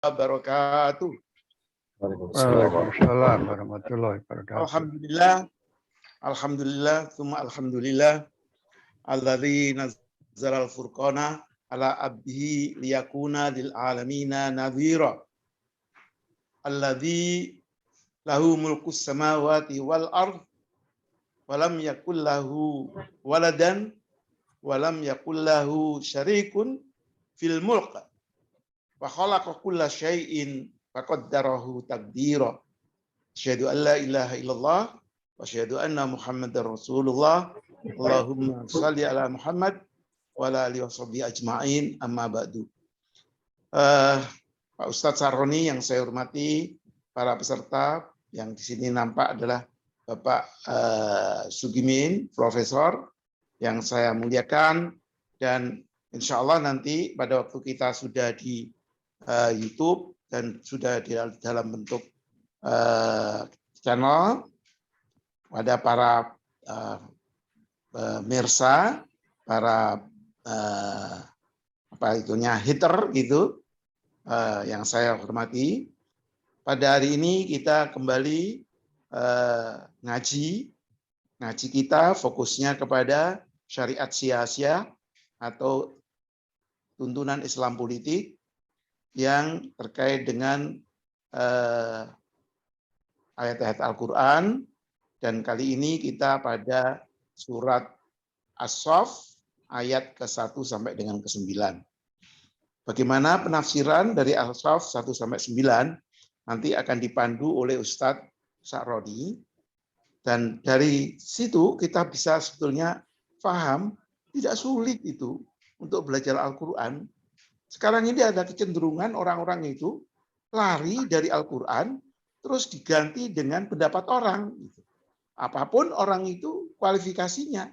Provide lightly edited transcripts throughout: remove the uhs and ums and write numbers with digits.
wabarakatuh. Waalaikumsalam warahmatullahi wabarakatuh. Alhamdulillah, tsumma alhamdulillah. Alladzi nazzala al-furqana ala abdihi liyakuna lil alamina nadhira. Alladzi lahu mulkus samawati wal ard wa lam yakul lahu waladan wa lam yakul lahu syarikun fil mulk. Wa khalaqa kulla syai'in faqaddarahu taqdira. Asyhadu an la ilaha illallah wa asyhadu anna Muhammadar Rasulullah. Allahumma shalli ala Muhammad wa ala alihi washabihi ajma'in, amma ba'du. Pak Ustadz Saroni yang saya hormati, para peserta yang di sini nampak adalah Bapak Sugimin, Profesor yang saya muliakan, dan insya Allah nanti pada waktu kita sudah di YouTube dan sudah di dalam bentuk channel, ada para pemirsa, para hater gitu, yang saya hormati. Pada hari ini kita kembali ngaji kita fokusnya kepada syariat sia-sia atau tuntunan Islam politik yang terkait dengan ayat-ayat Al-Quran, dan kali ini kita pada surat As-Saff ayat ke-1 sampai dengan ke-9. Bagaimana penafsiran dari As-Saff 1 sampai 9 nanti akan dipandu oleh Ustadz Saroni, dan dari situ kita bisa sebetulnya paham tidak sulit itu untuk belajar Al-Quran. Sekarang ini ada kecenderungan orang-orang itu lari dari Al-Quran terus diganti dengan pendapat orang. Apapun orang itu kualifikasinya.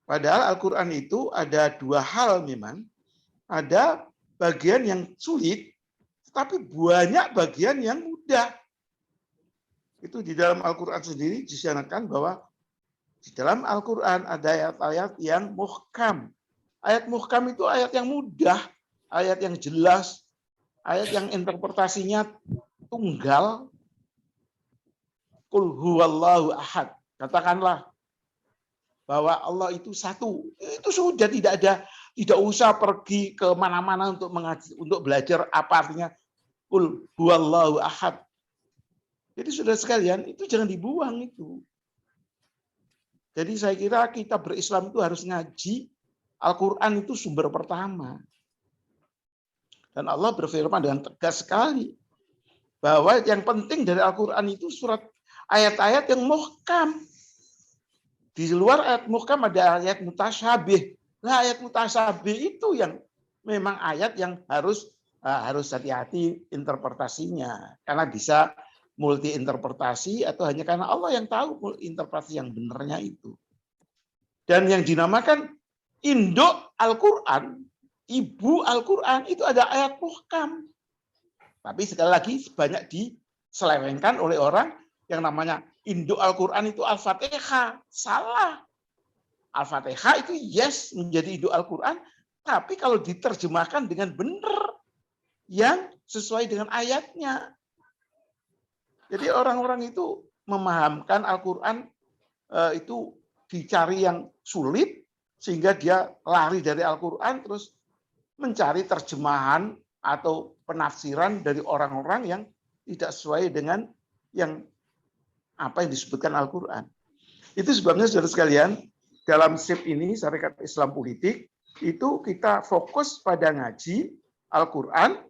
Padahal Al-Quran itu ada dua hal memang. Ada bagian yang sulit, tapi banyak bagian yang mudah. Itu di dalam Al-Quran sendiri disyaratkan bahwa di dalam Al-Quran ada ayat-ayat yang muhkam. Ayat muhkam itu ayat yang mudah, ayat yang jelas, ayat yang interpretasinya tunggal. Qul huwallahu ahad. Katakanlah bahwa Allah itu satu. Itu sudah tidak usah pergi ke mana-mana untuk mengaji, untuk belajar apa artinya qul huwallahu ahad. Jadi saudara sekalian, itu jangan dibuang itu. Jadi saya kira kita berislam itu harus ngaji Al-Quran, itu sumber pertama. Dan Allah berfirman dengan tegas sekali bahwa yang penting dari Al-Quran itu ayat-ayat yang muhkam. Di luar ayat muhkam ada ayat mutasyabih. Nah, ayat mutasyabih itu yang memang ayat yang harus hati-hati interpretasinya. Karena bisa multi interpretasi atau hanya karena Allah yang tahu interpretasi yang benarnya itu. Dan yang dinamakan induk Al-Quran, ibu Al-Quran, itu ada ayat muhkam. Tapi sekali lagi banyak diselewengkan oleh orang yang namanya induk Al-Quran itu Al-Fatihah. Salah. Al-Fatihah itu yes menjadi induk Al-Quran, tapi kalau diterjemahkan dengan benar yang sesuai dengan ayatnya. Jadi orang-orang itu memahamkan Al-Quran itu dicari yang sulit, sehingga dia lari dari Al-Quran terus mencari terjemahan atau penafsiran dari orang-orang yang tidak sesuai dengan yang apa yang disebutkan Al-Quran. Itu sebabnya saudara sekalian, dalam SIP ini, Syarikat Islam Politik, itu kita fokus pada ngaji Al-Quran,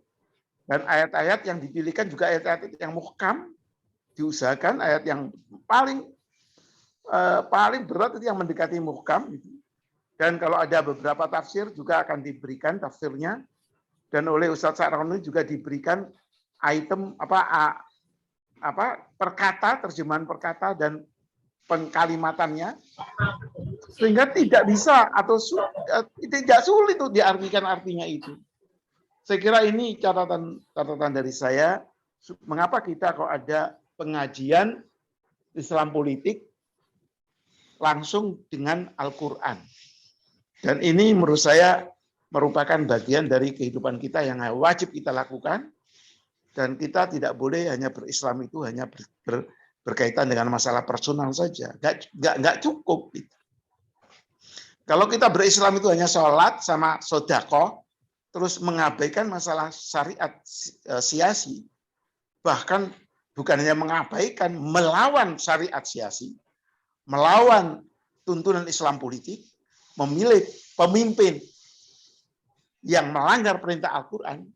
dan ayat-ayat yang dipilihkan juga ayat-ayat yang muhkam. Diusahakan ayat yang paling berat itu yang mendekati muhkam. Dan kalau ada beberapa tafsir juga akan diberikan tafsirnya. Dan oleh Ustadz Saroni juga diberikan item perkata, terjemahan perkata dan pengkalimatannya, sehingga tidak bisa atau tidak sulit untuk diartikan artinya itu. Saya kira ini catatan dari saya. Mengapa kita kalau ada pengajian Islam politik langsung dengan Al-Quran. Dan ini menurut saya merupakan bagian dari kehidupan kita yang wajib kita lakukan. Dan kita tidak boleh hanya berislam itu hanya berkaitan dengan masalah personal saja. Nggak cukup. Kalau kita berislam itu hanya sholat sama sodako, terus mengabaikan masalah syariat siasi, bahkan bukan hanya mengabaikan, melawan syariat siasi, melawan tuntunan Islam politik, memilih pemimpin yang melanggar perintah Al-Quran,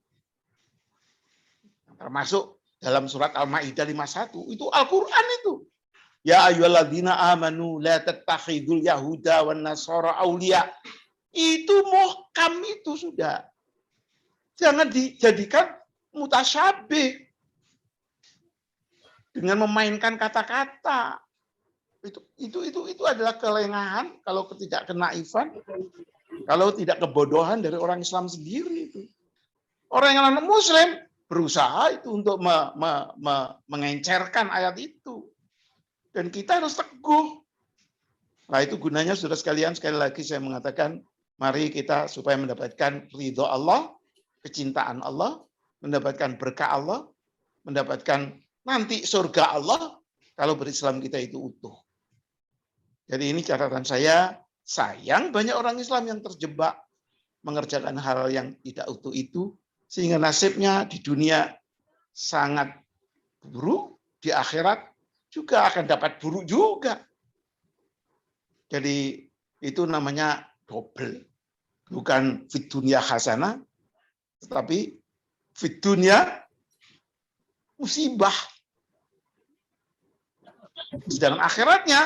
termasuk dalam surat Al-Ma'idah 51, itu Al-Quran itu. Ya ayyuhalladzina amanu la tattakhidul yahuda wan nasara auliya. Itu muhkam itu sudah. Jangan dijadikan mutasyabih dengan memainkan kata-kata. Itu adalah kelengahan, kalau tidak kenaifan, kalau tidak kebodohan dari orang Islam sendiri itu. Orang yang non Muslim berusaha itu untuk mengencerkan ayat itu. Dan kita harus teguh. Nah, itu gunanya saudara sekalian, sekali lagi saya mengatakan, mari kita supaya mendapatkan ridho Allah, kecintaan Allah, mendapatkan berkah Allah, mendapatkan nanti surga Allah, kalau berislam kita itu utuh. Jadi ini catatan saya, sayang banyak orang Islam yang terjebak mengerjakan hal yang tidak utuh itu, sehingga nasibnya di dunia sangat buruk, di akhirat juga akan dapat buruk juga. Jadi itu namanya double. Bukan fit dunia hasanah, tetapi fit dunia musibah. Sedangkan akhiratnya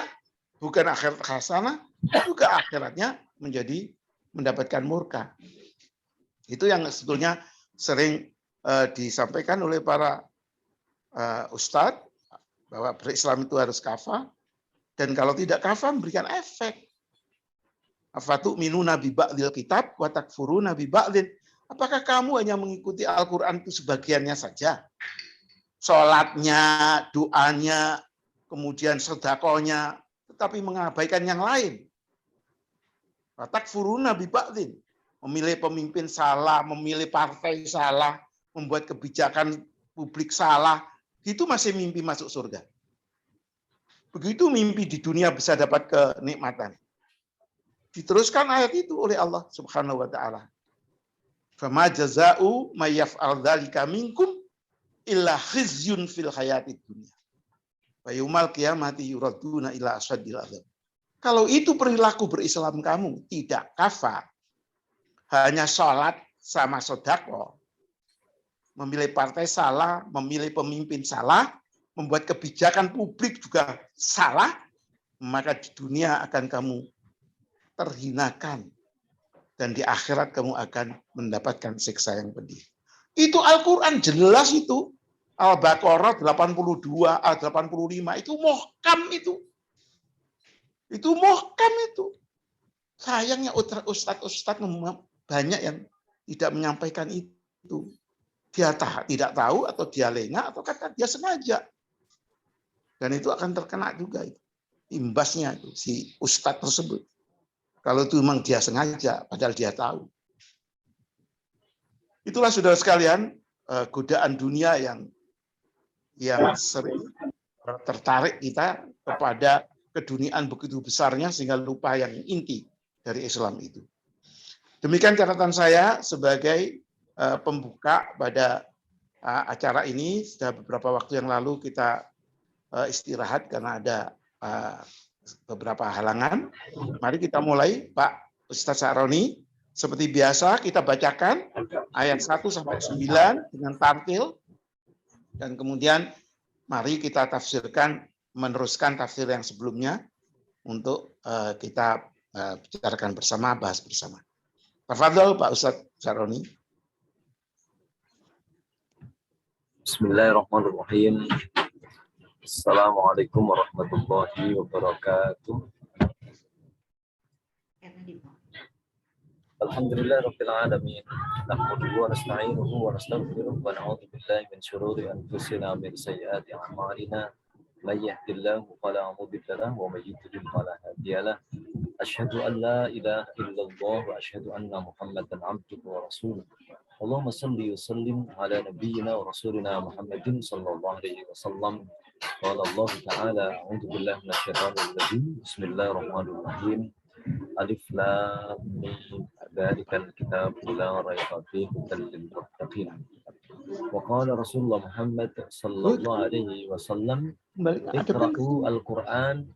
bukan akhirat hasanah, juga akhiratnya mendapatkan murka. Itu yang sebetulnya sering disampaikan oleh para ustadz, bahwa berislam itu harus kafah, dan kalau tidak kafah memberikan efek. Afatu'minuna bi ba'dil kitab wa takfuruna bi ba'din. Apakah kamu hanya mengikuti Al-Quran itu sebagiannya saja? Sholatnya, doanya, kemudian sedakonya, tetapi mengabaikan yang lain. Wa takfuruna bi ba'din. Memilih pemimpin salah, memilih partai salah, membuat kebijakan publik salah, itu masih mimpi masuk surga. Begitu mimpi di dunia bisa dapat kenikmatan. Diteruskan ayat itu oleh Allah Subhanahu wa taala. Fama jazaa'u may yaf'al dzalika minkum illa khizyun fil hayatid dunya. Wa yaumal qiyamati yuraduna ila asyadil adzab. Kalau itu perilaku berislam kamu tidak kafar, hanya sholat sama sodako, memilih partai salah, memilih pemimpin salah, membuat kebijakan publik juga salah, maka di dunia akan kamu terhinakan. Dan di akhirat kamu akan mendapatkan siksa yang pedih. Itu Al-Quran jelas itu. Al-Baqarah 82, Al-85, itu muhkam itu. Itu muhkam itu. Sayangnya ustadz-ustadz banyak yang tidak menyampaikan itu. Dia tidak tahu, atau dia lengah, atau kata dia sengaja. Dan itu akan terkena juga itu. Imbasnya itu, si ustadz tersebut. Kalau itu memang dia sengaja, padahal dia tahu. Itulah saudara sekalian, godaan dunia yang sering tertarik kita kepada keduniaan begitu besarnya, sehingga lupa yang inti dari Islam itu. Demikian catatan saya sebagai pembuka pada acara ini. Sudah beberapa waktu yang lalu kita istirahat karena ada beberapa halangan. Mari kita mulai, Pak Ustadz Sa'roni. Seperti biasa kita bacakan ayat 1 sampai 9 dengan tartil, dan kemudian mari kita tafsirkan, meneruskan tafsir yang sebelumnya untuk kita bicarakan bersama, bahas bersama. Tafadhol Pak Ustadz Sa'roni. Bismillahirrahmanirrahim. Assalamualaikum warahmatullahi wabarakatuh. Alhamdulillah rabbil alamin. Nahmaduhu wa nasta'inuhu wa nastaghfiruh wa na'udzu billahi min shururi anfusina wa min sayyiati a'malina. May yahdihillahu fala mudilla lahu wa may yudlil fala hadiya lahu. Asyhadu an la ilaha illallah wa asyhadu anna Muhammadan 'abduhu wa rasuluh. Allahumma salli wa sallim ala nabiyyina wa rasulina Muhammadin sallallahu alaihi wasallam. Qala Allah Ta'ala, a'udzu billahi minasyaitonir rajim. Bismillahirrahmanirrahim. Alif lam mim. Dzalikal kitabu la raiba fihi hudan lil muttaqin. Wa qala Rasulullah Muhammad sallallahu alaihi wasallam, iqra'u al-Qur'an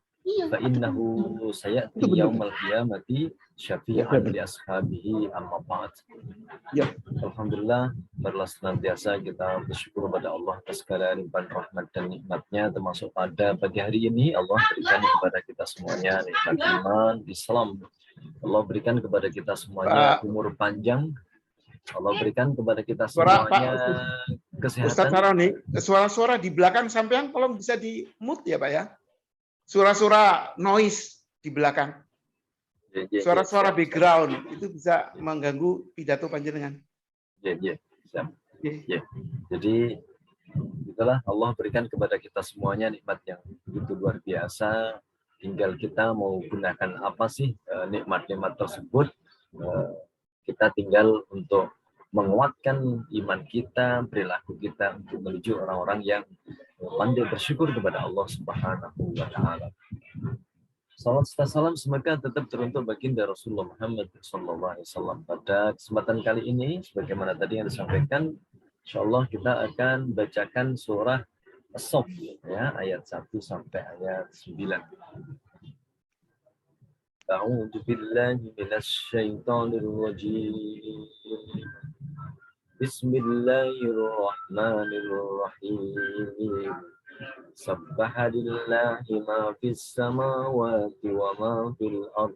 fa innahu sayati yaumal qiyamati syafi'an li ashabihi amma ba'd. Alhamdulillah, marilah senantiasa kita bersyukur kepada Allah atas segala limpahan rahmat dan nikmatnya, termasuk pada pagi hari ini Allah berikan kepada kita semuanya nikmat iman, Islam. Allah berikan kepada kita semuanya umur panjang. Allah berikan kepada kita semuanya kesehatan. Ustaz Saroni, suara-suara di belakang sampean tolong bisa di mute ya Pak ya. Suara-suara noise di belakang. Suara-suara background itu bisa mengganggu pidato panjenengan. Jadi itulah Allah berikan kepada kita semuanya nikmat yang begitu luar biasa. Tinggal kita mau gunakan apa sih nikmat-nikmat tersebut. Kita tinggal untuk menguatkan iman kita, perilaku kita untuk menuju orang-orang yang pandai bersyukur kepada Allah Subhanahu wa Ta'ala. Salam serta salam semoga tetap teruntuk baginda Rasulullah Muhammad SAW. Pada kesempatan kali ini, sebagaimana tadi yang disampaikan, insyaallah kita akan bacakan surah As-Saff ya, ayat 1 sampai ayat 9. A'udzu billahi minasy syaithanir rajim. Bismillahirrahmanirrahim. Sabbaha lillahi ma fis samawati wa ma fil ard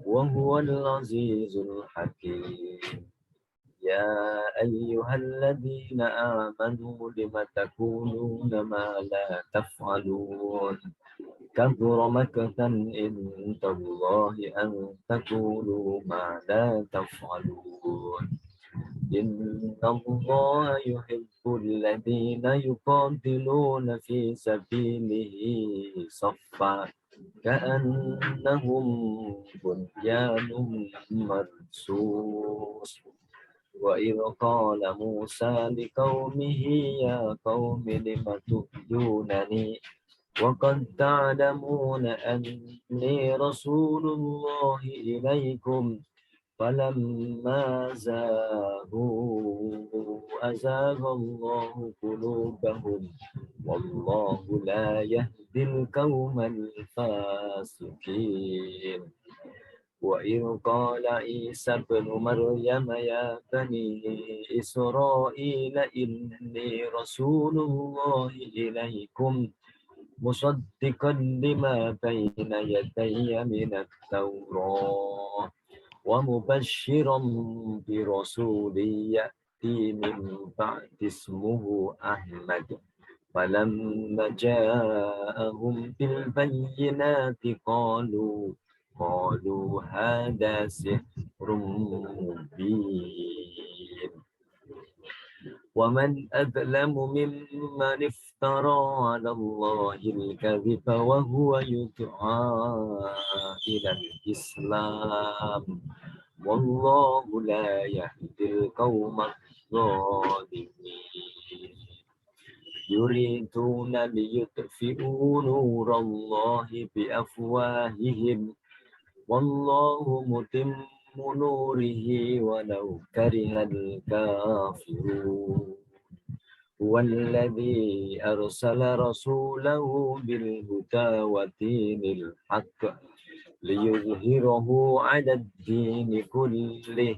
wa huwal azizul hakim. Ya ayyuhalladzina amanu lima takununa ma la taf'alun. Kabura makatan indallahi an taqulu ma la taf'alun. Innallaha yuhibbul ladzina yuqatiluna fi sabilihi saffa ka'annahum bunyanun marsus. Wa idh qala Musa liqaumihi ya qaumi lima tu'dunani wa qad ta'lamuna anni rasulullahi ilaikum falamma zaghu azaghallahu qulubahum wallahu la yahdil qaumal fasiqin. Wa idh qala Isa ibn Maryam ya bani Israila inni rasulullahi ilaikum musaddiqan lima bayna yadayya minat tawrah wa mubasysyiran bi rasulin ya'ti min ba'di ismuhu Ahmad. Falamma ja'ahum bil bayyinati qalu hadza sihrun mubin. Wa man adlamu mimman iftara 'ala Allahil kadhiba wa huwa yud'a ila al-Islam. Wallahu la yahdil qaumadh dhalimin. Yuriduna liyutfi'u nurallahi bi afwahihim wallahu mutimmu nurihi walau karihal kafirun. Walladzi arsala rasulahu bil huda wa dinil haqq liyuzhirahu 'ala ad-din kullih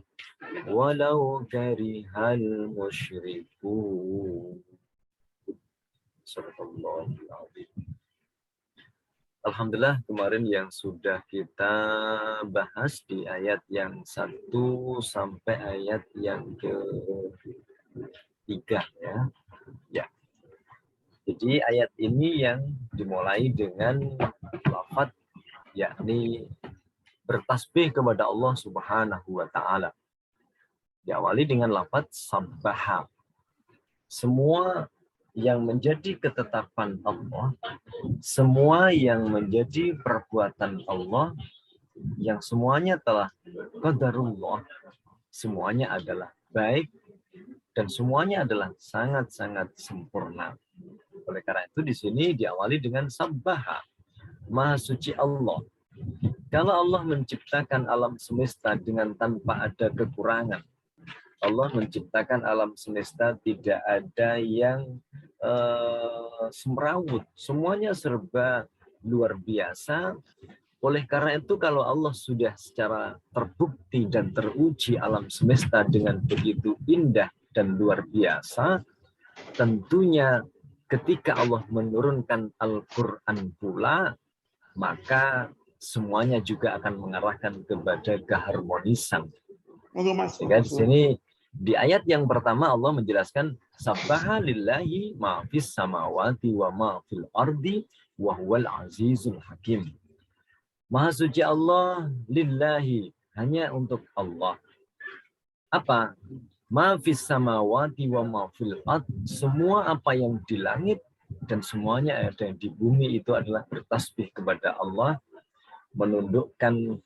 walau karihal musyrikun. Subhanallahul azim. Alhamdulillah, kemarin yang sudah kita bahas di ayat yang 1 sampai ayat yang ke-3 ya. Jadi ayat ini yang dimulai dengan lafaz yakni bertasbih kepada Allah Subhanahu wa Ta'ala. Diawali dengan lafaz sabbaha. Semua yang menjadi ketetapan Allah, semua yang menjadi perbuatan Allah, yang semuanya telah qadarullah, semuanya adalah baik dan semuanya adalah sangat-sangat sempurna. Oleh karena itu di sini diawali dengan sabbaha, Maha Suci Allah. Kalau Allah menciptakan alam semesta dengan tanpa ada kekurangan, Allah menciptakan alam semesta tidak ada yang semrawut, semuanya serba luar biasa. Oleh karena itu kalau Allah sudah secara terbukti dan teruji alam semesta dengan begitu indah dan luar biasa, tentunya ketika Allah menurunkan Al-Quran pula, maka semuanya juga akan mengarahkan kepada keharmonisan. Sehingga di sini di ayat yang pertama Allah menjelaskan sabbaha lillahi ma fis samawati wa ma fil ardi wa huwal azizul hakim. Maha suci Allah lillahi, hanya untuk Allah. Apa? Ma fis samawati wa ma fil ard, semua apa yang di langit dan semuanya ada yang di bumi itu adalah bertasbih kepada Allah, menundukkan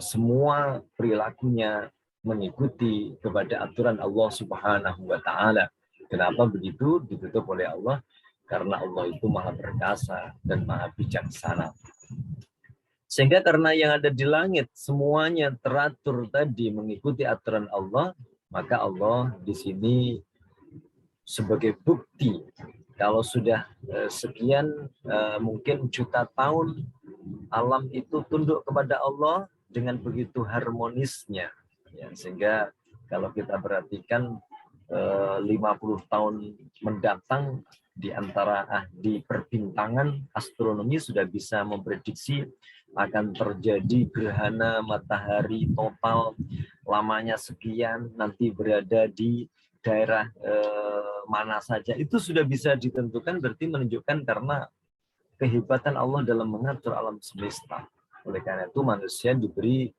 semua perilakunya mengikuti kepada aturan Allah Subhanahu wa taala. Kenapa begitu? Ditutup oleh Allah karena Allah itu Maha Perkasa dan Maha Bijaksana. Sehingga karena yang ada di langit semuanya teratur tadi mengikuti aturan Allah, maka Allah di sini sebagai bukti kalau sudah sekian mungkin juta tahun alam itu tunduk kepada Allah dengan begitu harmonisnya, ya, sehingga kalau kita perhatikan 50 tahun mendatang di antara ahli perbintangan astronomi sudah bisa memprediksi akan terjadi gerhana matahari total lamanya sekian, nanti berada di daerah mana saja, itu sudah bisa ditentukan, berarti menunjukkan karena kehebatan Allah dalam mengatur alam semesta. Oleh karena itu manusia diberi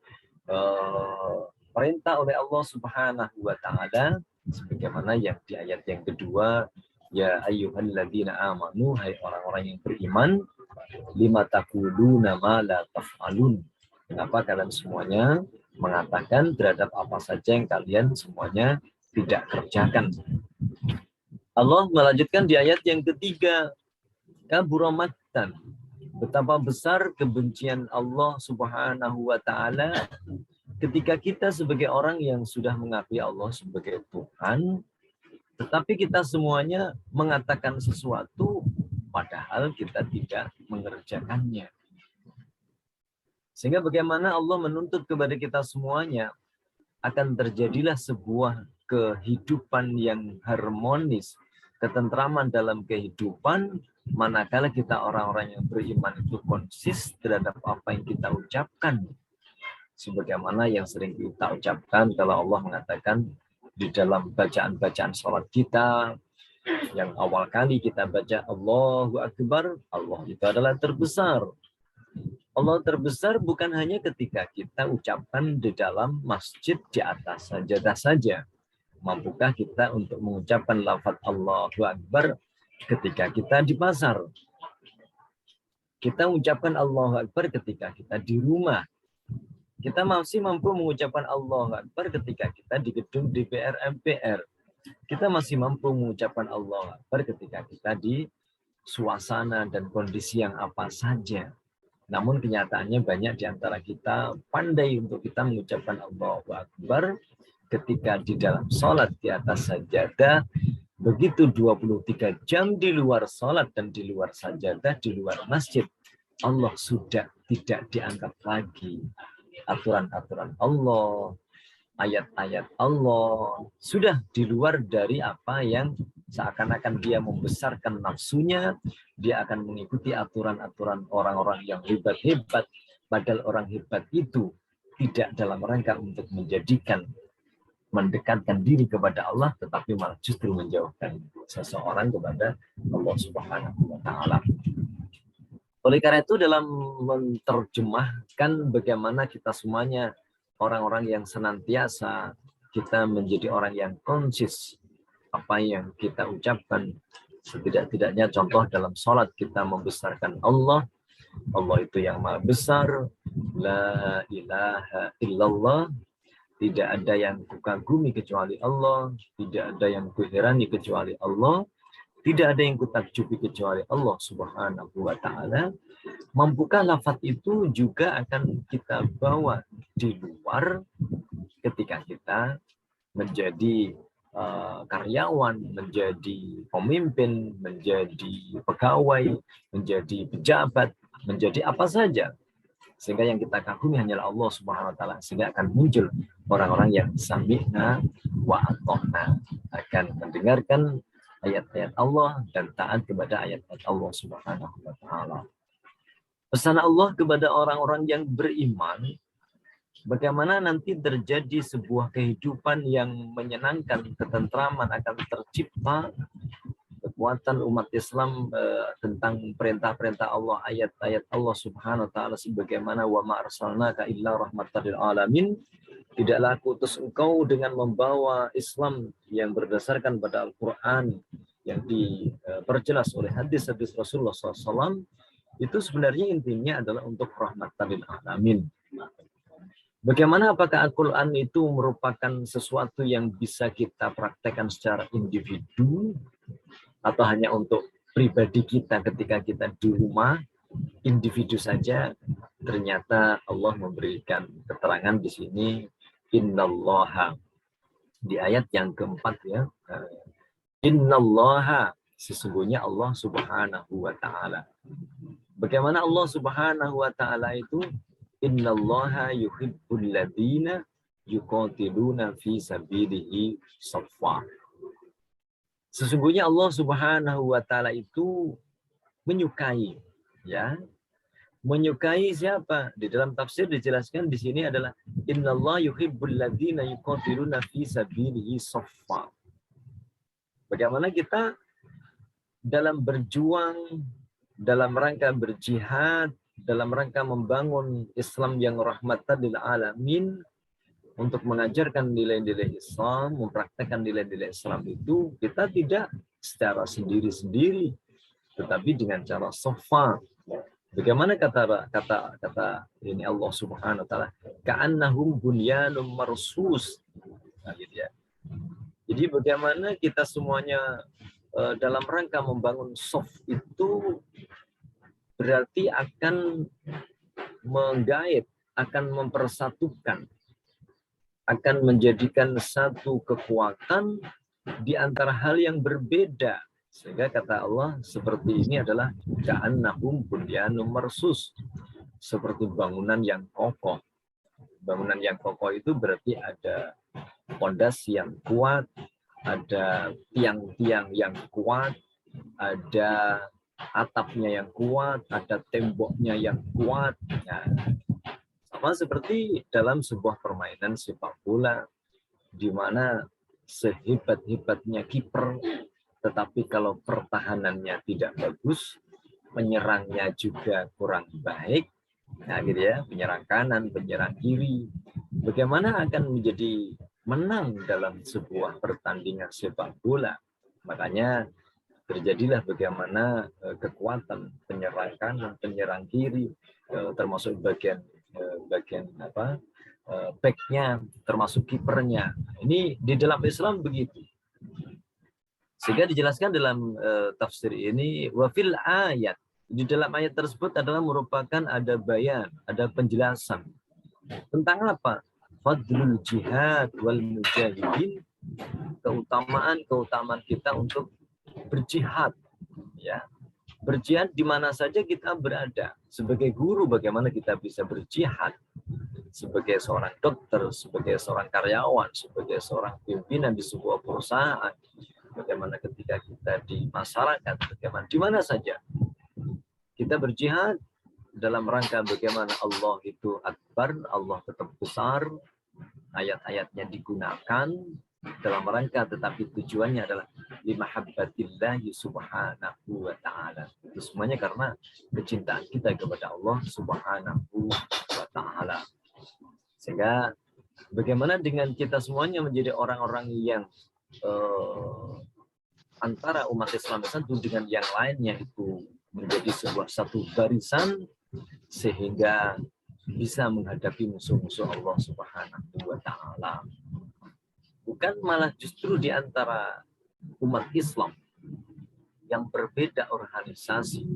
perintah oleh Allah Subhanahu wa taala sebagaimana yang di ayat yang kedua, ya ayyuhalladzina amanu, hai orang-orang yang beriman, lima taquluna ma la taf'alun. Kenapa kalian semuanya mengatakan terhadap apa saja yang kalian semuanya tidak kerjakan? Allah melanjutkan di ayat yang ketiga, kabura maqtan, betapa besar kebencian Allah Subhanahu wa taala ketika kita sebagai orang yang sudah mengakui Allah sebagai Tuhan, tetapi kita semuanya mengatakan sesuatu padahal kita tidak mengerjakannya. Sehingga bagaimana Allah menuntut kepada kita semuanya akan terjadilah sebuah kehidupan yang harmonis, ketentraman dalam kehidupan, manakala kita orang-orang yang beriman itu konsis terhadap apa yang kita ucapkan. Sebagaimana yang sering kita ucapkan kalau Allah mengatakan di dalam bacaan-bacaan sholat kita, yang awal kali kita baca Allahu Akbar, Allah itu adalah terbesar. Allah terbesar bukan hanya ketika kita ucapkan di dalam masjid di atas sajadah saja. Mampukah kita untuk mengucapkan lafaz Allahu Akbar ketika kita di pasar? Kita mengucapkan Allahu Akbar ketika kita di rumah. Kita masih mampu mengucapkan Allahu Akbar ketika kita di gedung DPR MPR. Kita masih mampu mengucapkan Allahu Akbar ketika kita di suasana dan kondisi yang apa saja. Namun kenyataannya banyak di antara kita pandai untuk kita mengucapkan Allahu Akbar ketika di dalam sholat di atas sajadah, begitu 23 jam di luar sholat dan di luar sajadah, di luar masjid, Allah sudah tidak dianggap lagi. Aturan-aturan Allah, ayat-ayat Allah sudah di luar dari apa yang seakan-akan dia membesarkan nafsunya, dia akan mengikuti aturan-aturan orang-orang yang hebat-hebat, padahal orang hebat itu tidak dalam rangka untuk mendekatkan diri kepada Allah, tetapi malah justru menjauhkan seseorang kepada Allah Subhanahu wa taala. Oleh karena itu dalam menerjemahkan bagaimana kita semuanya orang-orang yang senantiasa kita menjadi orang yang konsis apa yang kita ucapkan, setidak-tidaknya contoh dalam sholat kita membesarkan Allah. Allah itu yang maha besar, la ilaha illallah, tidak ada yang kukagumi kecuali Allah, tidak ada yang kuherani kecuali Allah, tidak ada yang kutakjubi kecuali Allah Subhanahu wa Ta'ala. Mampukah lafaz itu juga akan kita bawa di luar ketika kita menjadi karyawan, menjadi pemimpin, menjadi pegawai, menjadi pejabat, menjadi apa saja. Sehingga yang kita kagumi hanyalah Allah Subhanahu wa Ta'ala. Sehingga akan muncul orang-orang yang sami'na wa ata'na, akan mendengarkan ayat-ayat Allah dan taat kepada ayat-ayat Allah Subhanahu wa Ta'ala. Pesan Allah kepada orang-orang yang beriman, bagaimana nanti terjadi sebuah kehidupan yang menyenangkan, ketentraman akan tercipta, kekuatan umat Islam tentang perintah-perintah Allah, ayat-ayat Allah Subhanahu wa Ta'ala, sebagaimana wa ma arsalnaka illa rahmatan lil alamin. Tidaklah aku utus engkau dengan membawa Islam yang berdasarkan pada Al-Quran, yang diperjelas oleh hadis-hadis Rasulullah SAW. Itu sebenarnya intinya adalah untuk rahmatan lil alamin. Bagaimana, apakah Al-Quran itu merupakan sesuatu yang bisa kita praktekkan secara individu atau hanya untuk pribadi kita ketika kita di rumah, individu saja? Ternyata Allah memberikan keterangan di sini, innallaha, di ayat yang keempat ya, innallaha, sesungguhnya Allah Subhanahu wa Ta'ala. Bagaimana Allah Subhanahu wa Ta'ala itu? Innallaha yuhibbul ladzina yuqatiluna fi sabilihi shaffa. Sesungguhnya Allah Subhanahu wa Ta'ala itu menyukai, ya. Menyukai siapa? Di dalam tafsir dijelaskan di sini adalah innallaha yuhibbul ladzina yuqatiluna fi sabilihi shaffa. Bagaimana kita dalam berjuang, dalam rangka berjihad, dalam rangka membangun Islam yang rahmatan lil alamin, untuk mengajarkan nilai-nilai Islam, mempraktekkan nilai-nilai Islam itu, kita tidak secara sendiri-sendiri, tetapi dengan cara shaffa. Bagaimana kata ini Allah Subhanahu wa Ta'ala, ka'annahum bunyanun marsus. Nah, gitu ya. Jadi bagaimana kita semuanya dalam rangka membangun shaf itu berarti akan menggait, akan mempersatukan, akan menjadikan satu kekuatan di antara hal yang berbeda. Sehingga kata Allah seperti ini adalah ka'annahum bunyanun marsus, seperti bangunan yang kokoh. Bangunan yang kokoh itu berarti ada pondasi yang kuat, ada tiang-tiang yang kuat, ada atapnya yang kuat, ada temboknya yang kuat. Nah, sama seperti dalam sebuah permainan sepak bola, di mana sehebat-hebatnya kiper, tetapi kalau pertahanannya tidak bagus, penyerangnya juga kurang baik, nah gitu ya, penyerang kanan, penyerang kiri, bagaimana akan menjadi menang dalam sebuah pertandingan sepak bola? Makanya terjadilah bagaimana kekuatan penyerang kanan, penyerang kiri, termasuk bagian backnya, termasuk kipernya. Ini di dalam Islam begitu. Sehingga dijelaskan dalam tafsir ini, wafil ayat, di dalam ayat tersebut adalah merupakan ada bayan, ada penjelasan tentang apa? Fadlul jihad wal mujahidin, keutamaan kita untuk berjihad, ya. Berjihad di mana saja kita berada. Sebagai guru, bagaimana kita bisa berjihad? Sebagai seorang dokter, sebagai seorang karyawan, sebagai seorang pimpinan di sebuah perusahaan, bagaimana ketika kita di masyarakat, bagaimana di mana saja kita berjihad dalam rangka bagaimana Allah itu akbar, Allah tetap besar, ayat-ayatnya digunakan dalam rangka, tetapi tujuannya adalah limahabbatillahi subhanahu wa ta'ala. Itu semuanya karena kecintaan kita kepada Allah subhanahu wa ta'ala. Sehingga bagaimana dengan kita semuanya menjadi orang-orang yang antara umat Islam satu dengan yang lainnya itu menjadi sebuah satu barisan, sehingga bisa menghadapi musuh-musuh Allah Subhanahu wa taala. Bukan malah justru di antara umat Islam yang berbeda organisasi,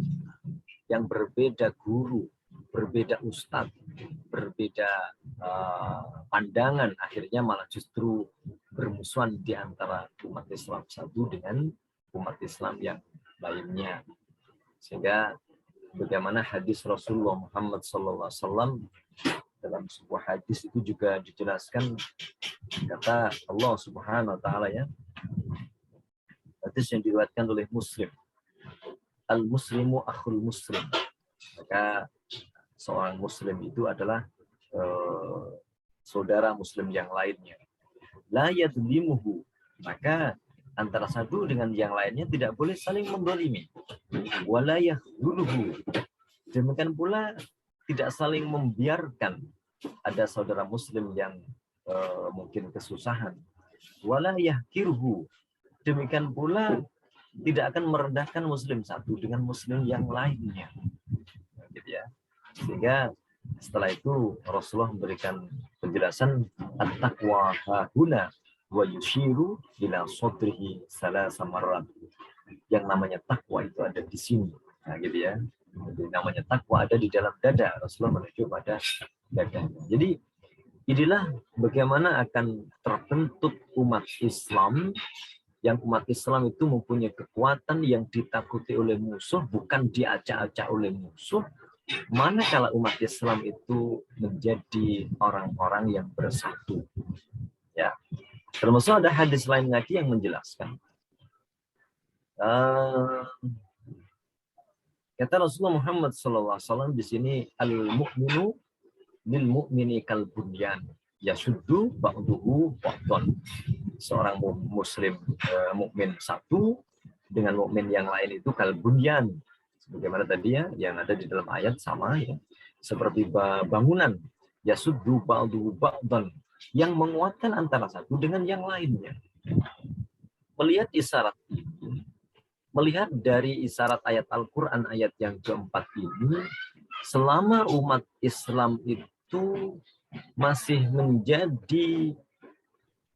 yang berbeda guru, berbeda ustadz, berbeda pandangan, akhirnya malah justru bermusuhan di antara umat Islam satu dengan umat Islam yang lainnya. Sehingga bagaimana hadis Rasulullah Muhammad SAW dalam sebuah hadis itu juga dijelaskan, kata Allah Subhanahu wa taala ya, hadis yang diriwayatkan oleh Muslim, al-muslimu akhul muslim, maka seorang muslim itu adalah saudara muslim yang lainnya. La yadlimuhu, maka antara satu dengan yang lainnya tidak boleh saling mendolimi. Wala yahduluhu, demikian pula tidak saling membiarkan ada saudara muslim yang mungkin kesusahan. Wala yahkirhu, demikian pula tidak akan merendahkan muslim satu dengan muslim yang lainnya. Gitu ya. Sehingga setelah itu Rasulullah memberikan penjelasan at-taqwa hahuna wa yushiru ila sadrihi salasa marrat. Yang namanya takwa itu ada di sini. Nah, gitu ya. Jadi, namanya takwa ada di dalam dada. Rasulullah menuju pada dadanya. Jadi inilah bagaimana akan terbentuk umat Islam, yang umat Islam itu mempunyai kekuatan yang ditakuti oleh musuh, bukan diacak-acak oleh musuh. Manakala umat Islam itu menjadi orang-orang yang bersatu. Ya, termasuk ada hadis lain lagi yang menjelaskan. Kata Rasulullah Muhammad SAW di sini, al-mu'minu lil mu'mini kal bunyan yasuddu ba'duhu ba'dan. Seorang muslim mukmin satu dengan mukmin yang lain itu kal bunyan. Sebagaimana tadi ya yang ada di dalam ayat sama ya. Seperti bangunan yasuddu ba'duhu ba'dan, yang menguatkan antara satu dengan yang lainnya. Melihat isyarat ini, melihat dari isyarat ayat Al-Quran ayat yang keempat ini, selama umat Islam itu masih menjadi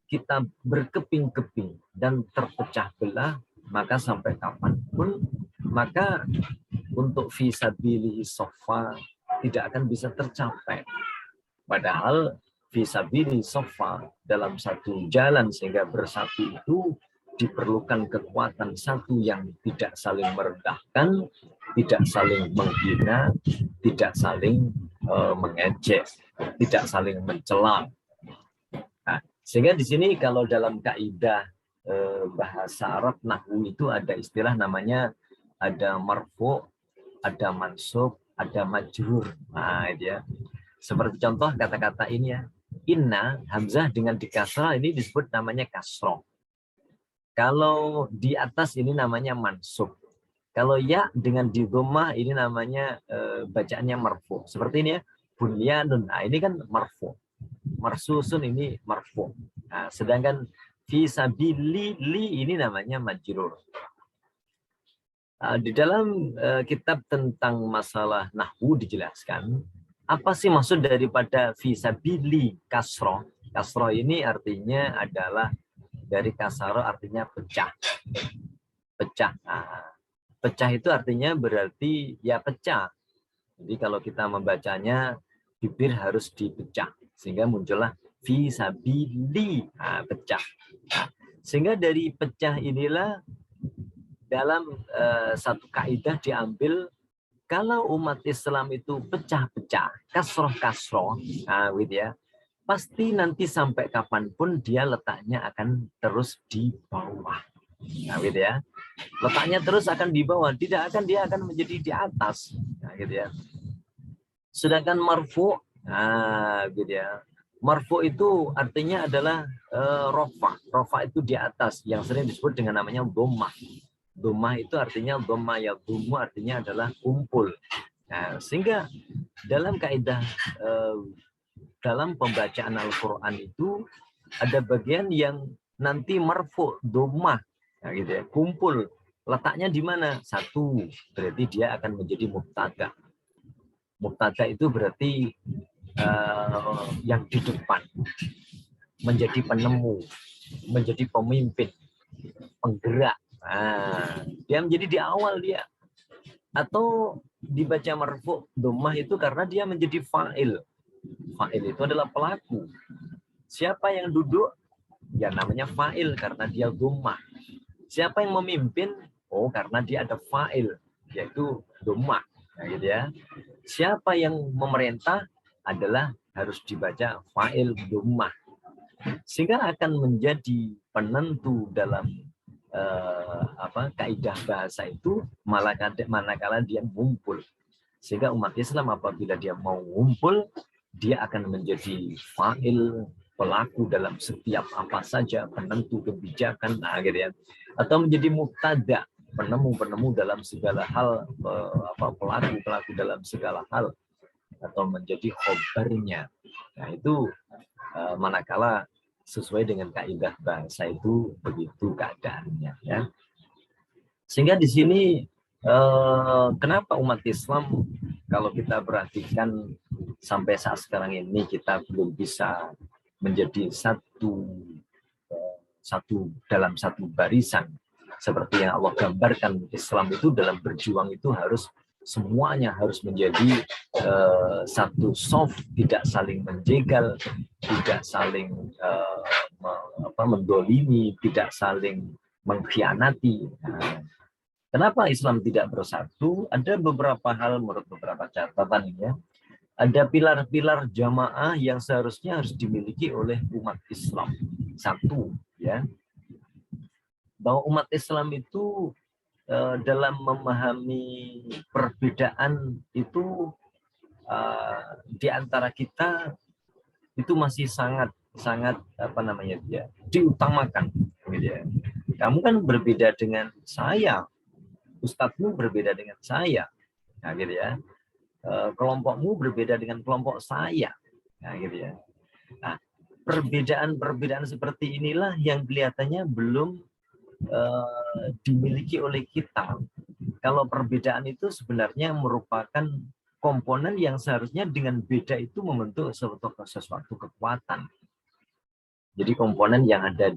kita berkeping-keping dan terpecah belah, maka sampai kapanpun, maka untuk fisabilihi sofa tidak akan bisa tercapai. Padahal fisabilihi sofa dalam satu jalan sehingga bersatu itu diperlukan kekuatan satu yang tidak saling merendahkan, tidak saling menghina, tidak saling mengejek, tidak saling mencela. Nah, sehingga di sini kalau dalam kaidah bahasa Arab nahwu itu ada istilah namanya ada marfu, ada mansub, ada majrur. Nah, itu ya. Seperti contoh kata-kata ini ya. Inna hamzah dengan dikasrah ini disebut namanya kasroh. Kalau di atas ini namanya mansub. Kalau ya dengan di dhammah ini namanya bacaannya marfu. Seperti ini ya, bunyanun. Nah, ini kan marfu. Marsusun ini marfu. Nah, sedangkan fi sabili ini namanya majrur. Di dalam kitab tentang masalah nahwu dijelaskan apa sih maksud daripada fi sabili kasroh. Kasroh ini artinya adalah dari kasaro artinya pecah. Pecah. Nah, pecah itu artinya berarti ya pecah. Jadi kalau kita membacanya bibir harus dipecah sehingga muncullah fi sabili, nah, pecah. Nah, sehingga dari pecah inilah dalam satu kaidah diambil kalau umat Islam itu pecah-pecah, kasroh-kasroh, nah, gitu ya. Pasti nanti sampai kapanpun dia letaknya akan terus di bawah. Nah, gitu ya. Letaknya terus akan di bawah, tidak akan dia akan menjadi di atas. Nah, gitu ya. Sedangkan marfu, nah, gitu ya. Marfu itu artinya adalah rofa. Rofa itu di atas, yang sering disebut dengan namanya dhammah. Dhammah itu artinya dhamma ya dhumu artinya adalah kumpul. Nah, sehingga dalam kaidah dalam pembacaan Al-Quran itu ada bagian yang nanti marfu, dhammah, nah, gitu ya, kumpul. Letaknya di mana? Satu, berarti dia akan menjadi mubtada. Mubtada itu berarti yang di depan, menjadi penemu, menjadi pemimpin, penggerak. Nah, dia menjadi di awal dia. Atau dibaca marfu dhammah itu karena dia menjadi fa'il. Fa'il itu adalah pelaku. Siapa yang duduk? Ya namanya fa'il karena dia dhammah. Siapa yang memimpin? Oh, karena dia ada fa'il, yaitu dhammah. Nah, gitu ya. Siapa yang memerintah adalah harus dibaca fa'il dhammah. Sehingga akan menjadi penentu dalam kaidah bahasa itu manakala dia ngumpul. Sehingga umat Islam apabila dia mau ngumpul, dia akan menjadi fa'il, pelaku dalam setiap apa saja, penentu kebijakan, nah gitu ya. Atau menjadi mubtada, penemu dalam segala hal, pelaku dalam segala hal, atau menjadi khobarnya. Nah itu manakala sesuai dengan kaidah bahasa itu begitu keadaannya, ya. Sehingga di sini kenapa umat Islam kalau kita perhatikan sampai saat sekarang ini kita belum bisa menjadi satu dalam satu barisan seperti yang Allah gambarkan. Islam itu dalam berjuang itu harus semuanya harus menjadi satu soft, tidak saling menjegal, tidak saling mendolimi, tidak saling mengkhianati. Nah, kenapa Islam tidak bersatu? Ada beberapa hal menurut beberapa catatan ya. Ada pilar-pilar jamaah yang seharusnya harus dimiliki oleh umat Islam. Satu, ya, bahwa umat Islam itu dalam memahami perbedaan itu di antara kita itu masih sangat diutamakan. Gitu ya. Kamu kan berbeda dengan saya, ustadzmu berbeda dengan saya, nah, gitu ya. Kelompokmu berbeda dengan kelompok saya, nah, gitu ya. Nah, perbedaan seperti inilah yang kelihatannya belum dimiliki oleh kita. Kalau perbedaan itu sebenarnya merupakan komponen yang seharusnya dengan beda itu membentuk sesuatu kekuatan. Jadi komponen yang ada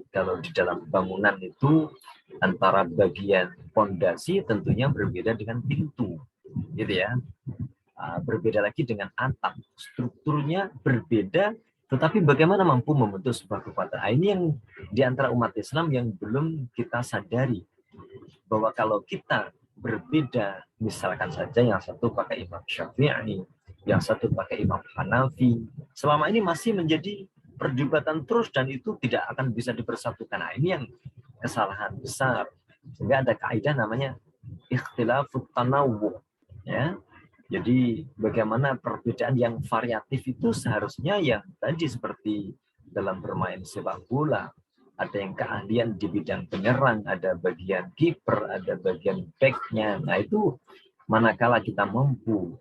kalau di dalam bangunan itu antara bagian fondasi tentunya berbeda dengan pintu, gitu ya. Berbeda lagi dengan atap, strukturnya berbeda, tetapi bagaimana mampu membentuk sebuah kekuatan. Ini yang di antara umat Islam yang belum kita sadari, bahwa kalau kita berbeda, misalkan saja yang satu pakai Imam Syafi'i, yang satu pakai Imam Hanafi, selama ini masih menjadi perdebatan terus dan itu tidak akan bisa dipersatukan. Nah, ini yang kesalahan besar. Sehingga ada kaidah namanya ikhtilafut tanawwu, ya. Jadi bagaimana perbedaan yang variatif itu seharusnya yang tadi seperti dalam bermain sepak bola, ada yang keahlian di bidang penyerang, ada bagian kiper, ada bagian back-nya. Nah itu manakala kita mampu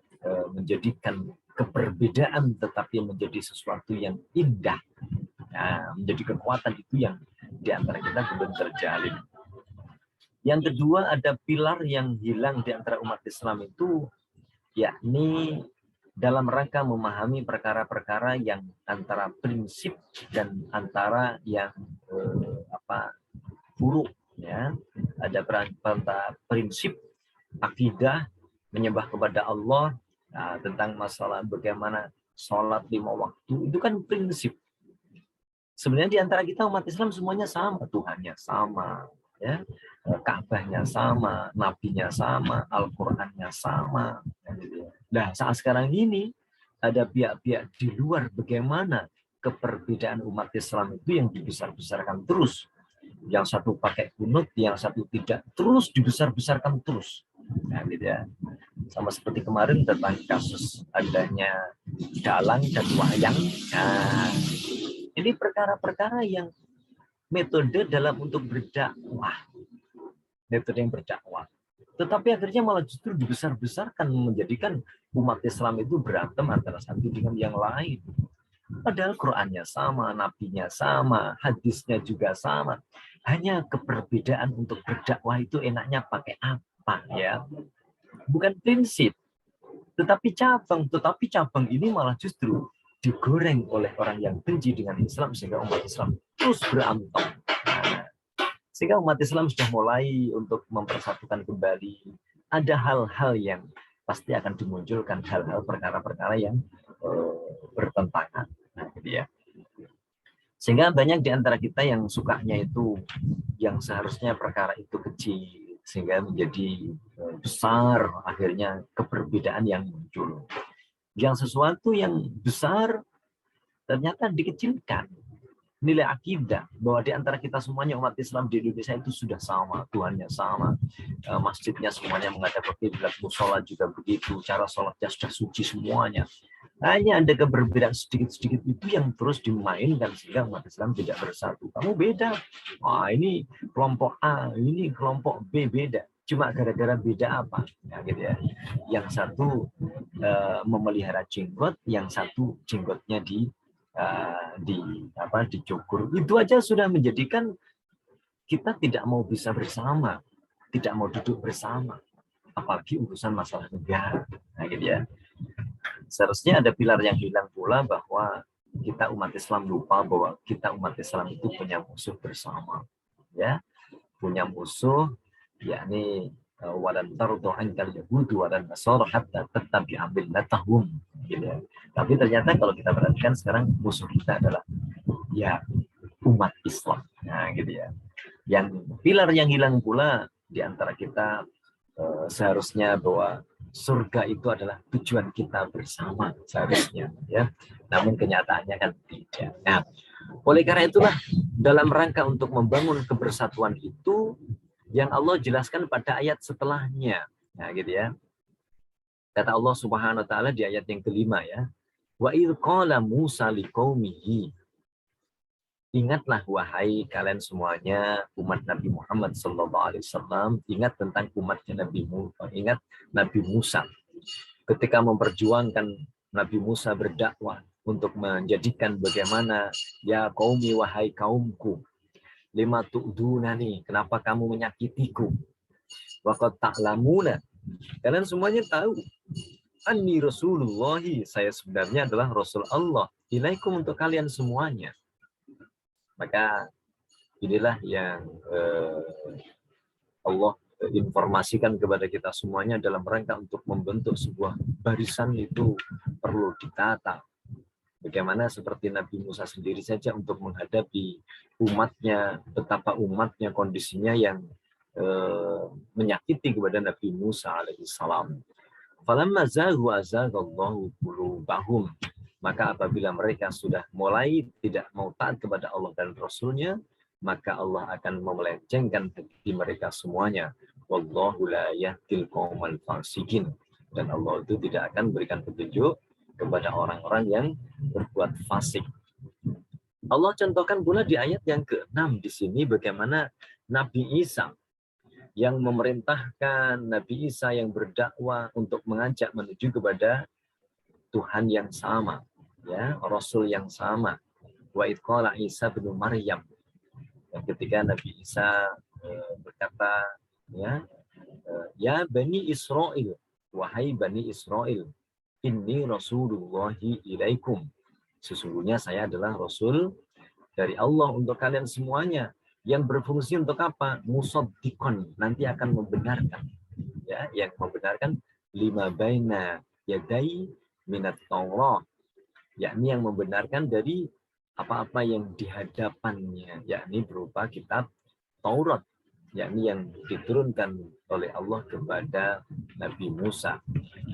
menjadikan keperbedaan tetapi menjadi sesuatu yang indah, nah, menjadi kekuatan, itu yang di antara kita belum terjalin. Yang kedua, ada pilar yang hilang di antara umat Islam itu, yakni dalam rangka memahami perkara-perkara yang antara prinsip dan antara yang buruk, ya. Ada prinsip akidah menyembah kepada Allah, nah, tentang masalah bagaimana sholat 5 waktu, itu kan prinsip. Sebenarnya di antara kita umat Islam semuanya sama, Tuhannya sama, ya, Ka'bahnya sama, nabinya sama, Al-Qur'annya sama. Nah, saat sekarang ini ada pihak-pihak di luar, bagaimana keperbedaan umat Islam itu yang dibesar-besarkan terus. Yang satu pakai kunut, yang satu tidak, terus dibesar-besarkan terus. Nah, gitu ya. Sama seperti kemarin tentang kasus adanya dalang dan wayang. Nah, ini perkara-perkara yang metode dalam untuk berdakwah, metode yang berdakwah. Tetapi akhirnya malah justru dibesar-besarkan, menjadikan umat Islam itu berantem antara satu dengan yang lain. Padahal Qurannya sama, nabinya sama, hadisnya juga sama. Hanya keperbedaan untuk berdakwah itu enaknya pakai apa, ya? Bukan prinsip. Tetapi cabang ini malah justru digoreng oleh orang yang benci dengan Islam sehingga umat Islam terus berantem. Nah, sehingga umat Islam sudah mulai untuk mempersatukan kembali. Ada hal-hal yang pasti akan dimunculkan, hal-hal perkara-perkara yang bertentangan. Nah, gitu ya. Sehingga banyak di antara kita yang sukanya itu yang seharusnya perkara itu kecil sehingga menjadi besar, akhirnya keberbedaan yang muncul. Yang sesuatu yang besar ternyata dikecilkan. Nilai akidah bahwa di antara kita semuanya umat Islam di Indonesia itu sudah sama, Tuhannya sama, masjidnya semuanya menghadap ke kiblat, musola juga begitu, cara sholatnya sudah suci semuanya. Hanya ada keberbedaan sedikit-sedikit itu yang terus dimainkan sehingga umat Islam tidak bersatu. Kamu beda, wah ini kelompok A, ini kelompok B beda. Cuma gara-gara beda apa? Ya, gitu ya. Yang satu memelihara jenggot, yang satu jenggotnya dicukur. Itu aja sudah menjadikan kita tidak mau bisa bersama, tidak mau duduk bersama, apalagi urusan masalah negara. Nah, gitu ya. Seharusnya ada pilar yang hilang pula bahwa kita umat Islam lupa bahwa kita umat Islam itu punya musuh bersama, ya, punya musuh, yakni walan tardu ankal yahudu walan nasara hatta tattabi'a millatahum. Gitu ya. Tapi ternyata kalau kita perhatikan sekarang musuh kita adalah ya umat Islam. Nah, gitu ya. Yang pilar yang hilang pula di antara kita seharusnya bahwa surga itu adalah tujuan kita bersama seharusnya, ya. Namun kenyataannya kan tidak. Nah, oleh karena itulah dalam rangka untuk membangun kebersatuan itu yang Allah jelaskan pada ayat setelahnya. Nah, gitu ya. Kata Allah Subhanahu wa taala di ayat yang kelima, ya. Wa idz qala Musa liqaumihi. Ingatlah wahai kalian semuanya umat Nabi Muhammad SAW, ingat tentang umatnya ingat Nabi Musa. Ketika memperjuangkan Nabi Musa berdakwah untuk menjadikan bagaimana ya qaumi wahai kaumku, lima tu'dunani, kenapa kamu menyakitiku? Wa qad ta'lamuna, kalian semuanya tahu anni rasulullahi, saya sebenarnya adalah Rasul Allah, ilaikum, untuk kalian semuanya. Maka inilah yang Allah informasikan kepada kita semuanya dalam rangka untuk membentuk sebuah barisan itu perlu ditata. Bagaimana seperti Nabi Musa sendiri saja untuk menghadapi umatnya, betapa umatnya kondisinya yang menyakiti kepada Nabi Musa alaihissalam. Falamma zaghu azaghallahu qulubahum. Maka apabila mereka sudah mulai tidak mau taat kepada Allah dan Rasul-Nya, maka Allah akan memelencengkan hati mereka semuanya. Wallahu la yahdil qaumal fasiqin. Dan Allah itu tidak akan berikan petunjuk kepada orang-orang yang berbuat fasik. Allah contohkan pula di ayat yang ke-6 di sini bagaimana Nabi Isa yang memerintahkan, Nabi Isa yang berdakwah untuk mengajak menuju kepada Tuhan yang sama, ya, Rasul yang sama. Wa idz qala Isa bin Maryam, ketika Nabi Isa berkata, ya Bani Israel, wahai Bani Israel, inni rasulullahi ilaikum, sesungguhnya saya adalah Rasul dari Allah untuk kalian semuanya, yang berfungsi untuk apa? Musaddiqon, nanti akan membenarkan, ya, yang membenarkan lima baina yadai minat Taurat, yakni yang membenarkan dari apa-apa yang di hadapannya, yakni berupa kitab Taurat, yakni yang diturunkan oleh Allah kepada Nabi Musa.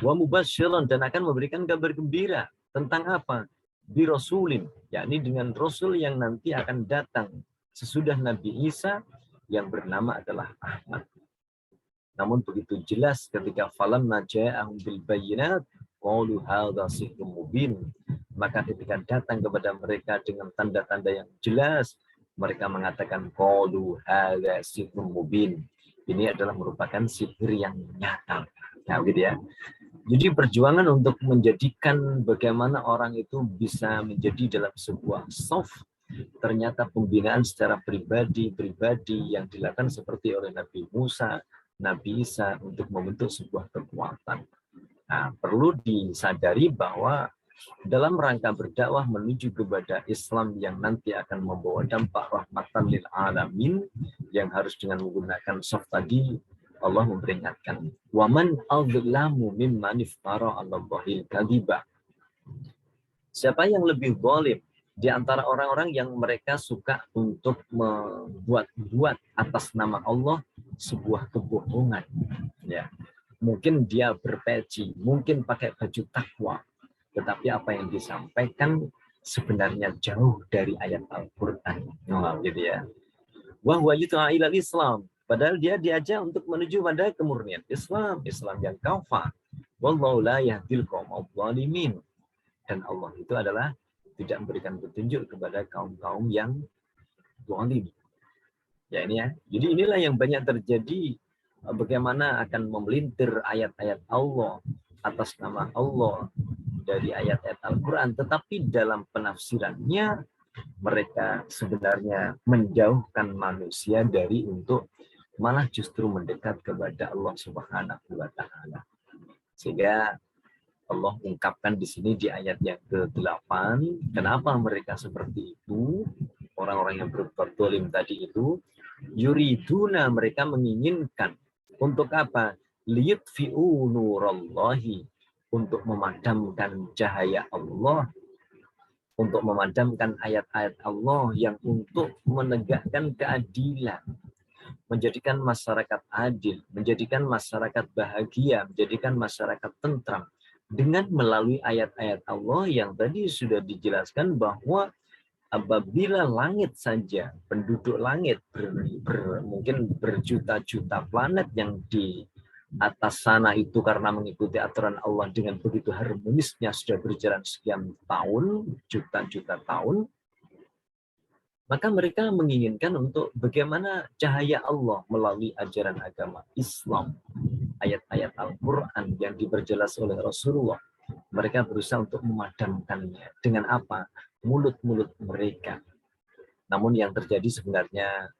Wa mubasysyiran, dan akan memberikan kabar gembira tentang apa? Bi rasulin, yakni dengan rasul yang nanti akan datang sesudah Nabi Isa yang bernama adalah Ahmad. Namun begitu jelas ketika falamma ja'ahum bil bayyinat qalu hadza sihrun mubin, maka ketika datang kepada mereka dengan tanda-tanda yang jelas, mereka mengatakan qalu hadza sihrun mubin, ini adalah merupakan sihir yang nyata. Nah, gitu ya. Jadi perjuangan untuk menjadikan bagaimana orang itu bisa menjadi dalam sebuah soft, ternyata pembinaan secara pribadi-pribadi yang dilakukan seperti oleh Nabi Musa, Nabi Isa untuk membentuk sebuah kekuatan. Nah, perlu disadari bahwa dalam rangka berdakwah menuju kepada Islam yang nanti akan membawa dampak rahmatan lil alamin, yang harus dengan menggunakan soft tadi, Allah memperingatkan, waman adzlamu mimman iftara 'alallahi kadziba. Siapa yang lebih zalim di antara orang-orang yang mereka suka untuk membuat atas nama Allah sebuah kebohongan, ya. Mungkin dia berpeci, mungkin pakai baju takwa, tetapi apa yang disampaikan sebenarnya jauh dari ayat Al-Qur'an. Gitu ya. Wa huwa yud'a ilal Islam. Padahal dia diajak untuk menuju pada kemurnian Islam, Islam yang kafah. Wallahu la yahdil qaumaz zalimin. Dan Allah itu adalah tidak memberikan petunjuk kepada kaum-kaum yang zalim. Ya ini ya. Jadi inilah yang banyak terjadi, bagaimana akan memelintir ayat-ayat Allah atas nama Allah dari ayat-ayat Al-Quran, tetapi dalam penafsirannya mereka sebenarnya menjauhkan manusia dari untuk malah justru mendekat kepada Allah Subhanahu wa taala. Sehingga Allah ungkapkan di sini di ayat yang ke-8, kenapa mereka seperti itu? Orang-orang yang berbuat zalim tadi itu, yuriduna, mereka menginginkan untuk apa? Liyutfi'u nurallahi, untuk memadamkan cahaya Allah, untuk memadamkan ayat-ayat Allah yang untuk menegakkan keadilan, menjadikan masyarakat adil, menjadikan masyarakat bahagia, menjadikan masyarakat tentram, dengan melalui ayat-ayat Allah yang tadi sudah dijelaskan bahwa apabila langit saja, penduduk langit mungkin berjuta-juta planet yang di atas sana itu karena mengikuti aturan Allah dengan begitu harmonisnya sudah berjalan sekian tahun, juta-juta tahun, maka mereka menginginkan untuk bagaimana cahaya Allah melalui ajaran agama Islam, ayat-ayat Al-Quran yang diperjelas oleh Rasulullah. Mereka berusaha untuk memadamkannya. Dengan apa? Mulut-mulut mereka. Namun yang terjadi sebenarnya,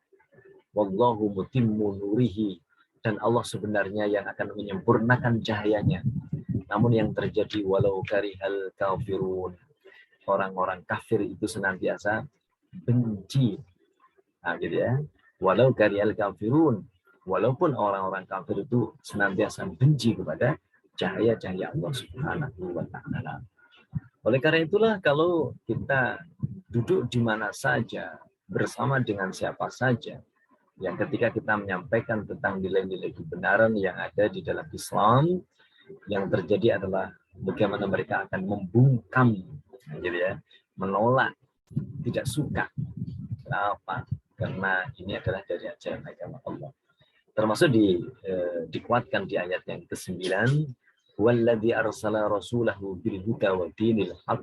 wallahu mutimmu nurihi, dan Allah sebenarnya yang akan menyempurnakan cahayanya. Namun yang terjadi, walau karihal kafirun, orang-orang kafir itu senantiasa benci. Nah, gitu ya. Walau karihal kafirun, walaupun orang-orang kafir itu senantiasa benci kepada cahaya-cahaya Allah Subhanahu wa taala. Oleh karena itulah, kalau kita duduk di mana saja, bersama dengan siapa saja, yang ketika kita menyampaikan tentang nilai-nilai kebenaran yang ada di dalam Islam, yang terjadi adalah bagaimana mereka akan membungkam, gitu ya, menolak, tidak suka. Kenapa? Karena ini adalah dari ajaran agama Allah. Termasuk dikuatkan di ayat yang ke-9, walladzi arsala rasulahu bil huda wa dinil haq.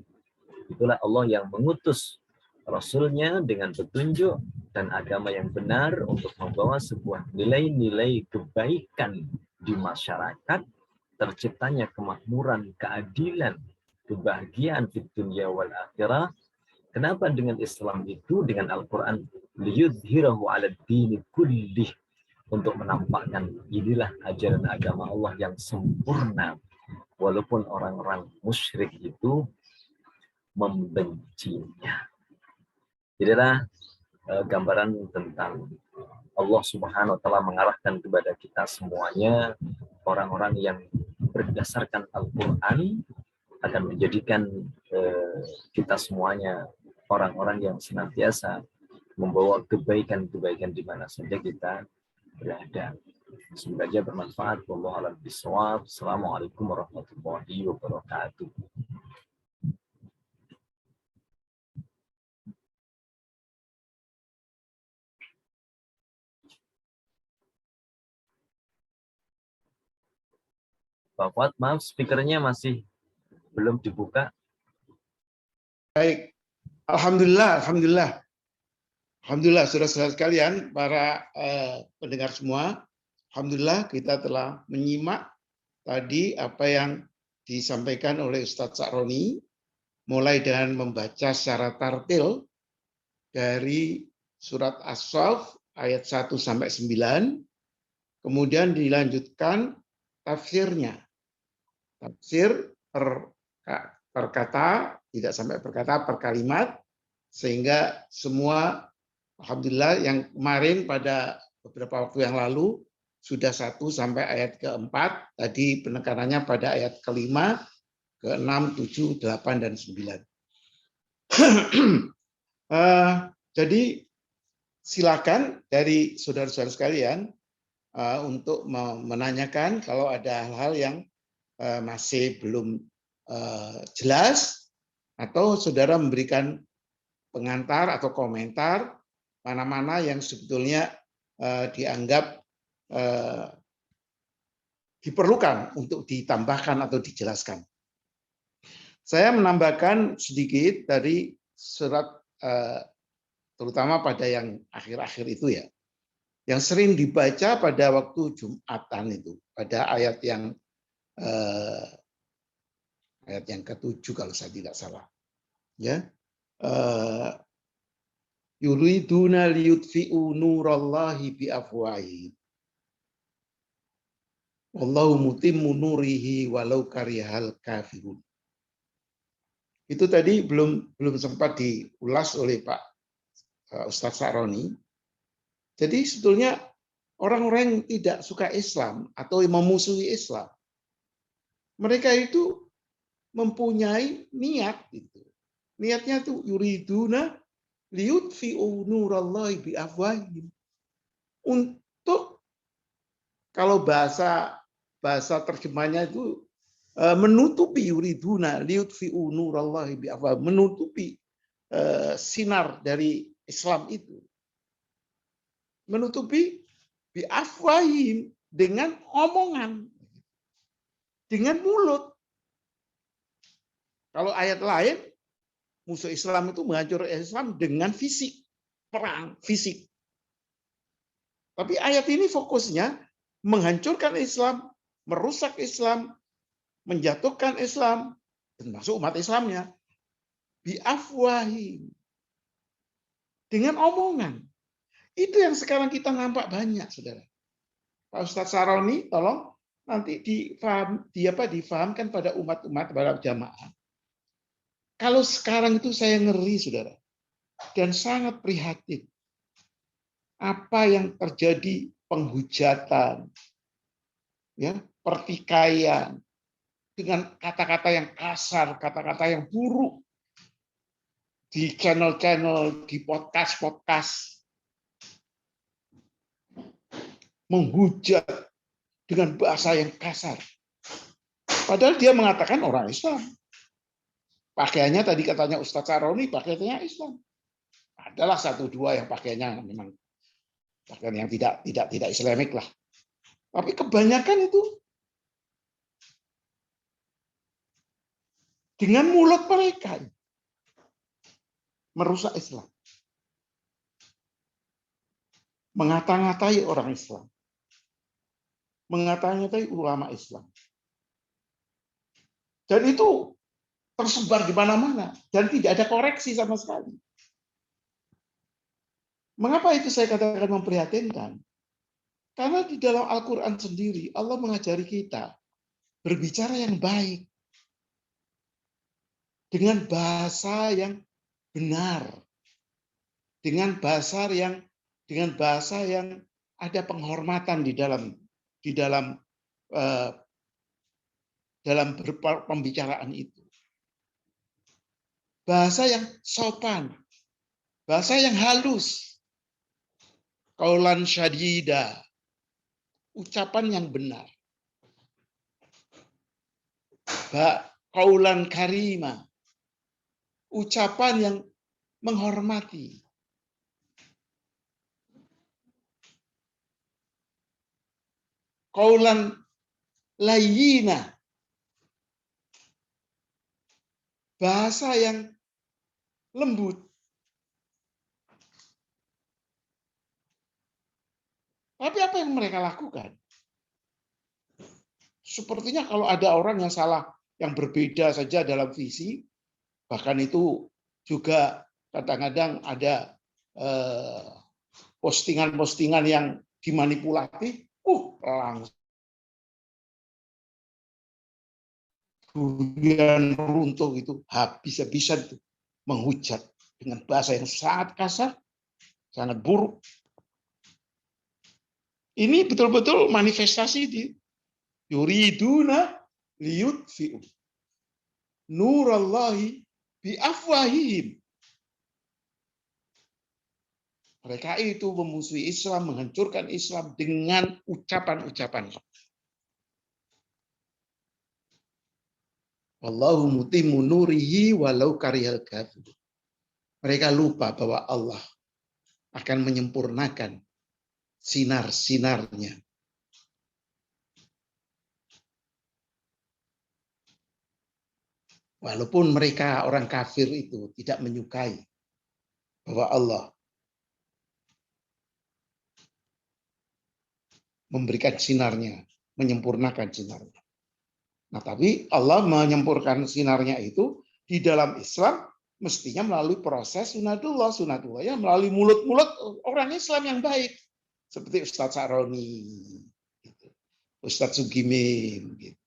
Itulah Allah yang mengutus Rasulnya dengan petunjuk dan agama yang benar untuk membawa sebuah nilai-nilai kebaikan di masyarakat, terciptanya kemakmuran, keadilan, kebahagiaan di dunia wal akhirah. Kenapa dengan Islam itu, dengan Al-Quran, liyudhhirahu 'ala dini kullih, untuk menampakkan inilah ajaran agama Allah yang sempurna, walaupun orang-orang musyrik itu membencinya. Jadilah gambaran tentang Allah Subhanahu wa taala mengarahkan kepada kita semuanya, orang-orang yang berdasarkan Al-Qur'an akan menjadikan kita semuanya orang-orang yang senantiasa membawa kebaikan-kebaikan di mana saja kita berada. Semoga aja bermanfaat. Wallahu a'lam bishawab. Assalamualaikum warahmatullahi wabarakatuh. Pak Fuad, maaf, speakernya masih belum dibuka. Baik, alhamdulillah, alhamdulillah. Alhamdulillah, saudara-saudara sekalian, para pendengar semua, alhamdulillah kita telah menyimak tadi apa yang disampaikan oleh Ustadz Sa'roni, mulai dengan membaca secara tartil dari surat As-Saff ayat 1 sampai 9, kemudian dilanjutkan tafsirnya tafsir per kata, tidak sampai per kata, per kalimat, sehingga semua alhamdulillah yang kemarin pada beberapa waktu yang lalu sudah 1 sampai ayat ke-4, tadi penekanannya pada ayat ke-5, ke-6, 7, 8, dan 9. Jadi silakan dari saudara-saudara sekalian untuk menanyakan kalau ada hal-hal yang masih belum jelas, atau saudara memberikan pengantar atau komentar mana-mana yang sebetulnya dianggap diperlukan untuk ditambahkan atau dijelaskan. Saya menambahkan sedikit dari surat, terutama pada yang akhir-akhir itu ya, yang sering dibaca pada waktu Jumatan itu, pada ayat yang ke-7 kalau saya tidak salah. Ya. Yuriduna liyutfi'u nurallahi biafwahihim. Wallahu mutimmu nurihi walau karihal kafirun. Itu tadi belum sempat diulas oleh Pak Ustadz Saroni. Jadi sebetulnya orang-orang yang tidak suka Islam atau yang memusuhi Islam, mereka itu mempunyai niat itu. Niatnya itu yuriduna liyutfi'u nurallahi biafwahihim. Untuk, kalau bahasa terjemahnya itu menutupi yuriduna liyutfi'u nurallahi biafwahihim, menutupi sinar dari Islam itu. Menutupi biafwahihim dengan omongan, dengan mulut. Kalau ayat lain, musuh Islam itu menghancurkan Islam dengan fisik, perang fisik. Tapi ayat ini fokusnya menghancurkan Islam, merusak Islam, menjatuhkan Islam, termasuk umat Islamnya, biafwahim, dengan omongan. Itu yang sekarang kita nampak banyak, saudara. Pak Ustadz Saroni, tolong nanti difahamkan pada umat-umat, pada jamaah. Kalau sekarang itu saya ngeri, saudara, dan sangat prihatin. Apa yang terjadi, penghujatan, ya, pertikaian, dengan kata-kata yang kasar, kata-kata yang buruk, di channel-channel, di podcast-podcast, menghujat dengan bahasa yang kasar. Padahal dia mengatakan orang Islam. Pakaiannya tadi katanya Ustadz Saroni, pakaiannya Islam. Adalah 1-2 yang pakaiannya memang pakaian yang tidak Islamik lah. Tapi kebanyakan itu dengan mulut mereka merusak Islam. Mengata-ngatai orang Islam. Mengata-ngatai ulama Islam. Dan itu tersebar di mana-mana dan tidak ada koreksi sama sekali. Mengapa itu saya katakan memprihatinkan? Karena di dalam Al-Quran sendiri Allah mengajari kita berbicara yang baik, dengan bahasa yang benar, dengan bahasa yang ada penghormatan di dalam pembicaraan itu. Bahasa yang sopan, bahasa yang halus, qaulan syadida, ucapan yang benar, qaulan karima, ucapan yang menghormati. Qaulan layyina, bahasa yang lembut. Tapi apa yang mereka lakukan? Sepertinya kalau ada orang yang salah, yang berbeda saja dalam visi, bahkan itu juga kadang-kadang ada postingan-postingan yang dimanipulatif, langsung durian runtuh itu habis-habisan itu menghujat dengan bahasa yang sangat kasar, sangat buruk. Ini betul-betul manifestasi di yuriduna liyudfi'u nurallahi biafwahihim. Mereka itu memusuhi Islam, menghancurkan Islam dengan ucapan-ucapan. Wallahu mutimmu nurihi walau karihal kafirun. Mereka lupa bahwa Allah akan menyempurnakan sinar-sinarnya. Walaupun mereka orang kafir itu tidak menyukai bahwa Allah memberikan sinarnya, menyempurnakan sinarnya. Nah, tapi Allah menyempurnakan sinarnya itu di dalam Islam mestinya melalui proses sunatullah. Sunatullah ya melalui mulut-mulut orang Islam yang baik. Seperti Ustadz Saroni, gitu. Ustadz Sugimin. Gitu.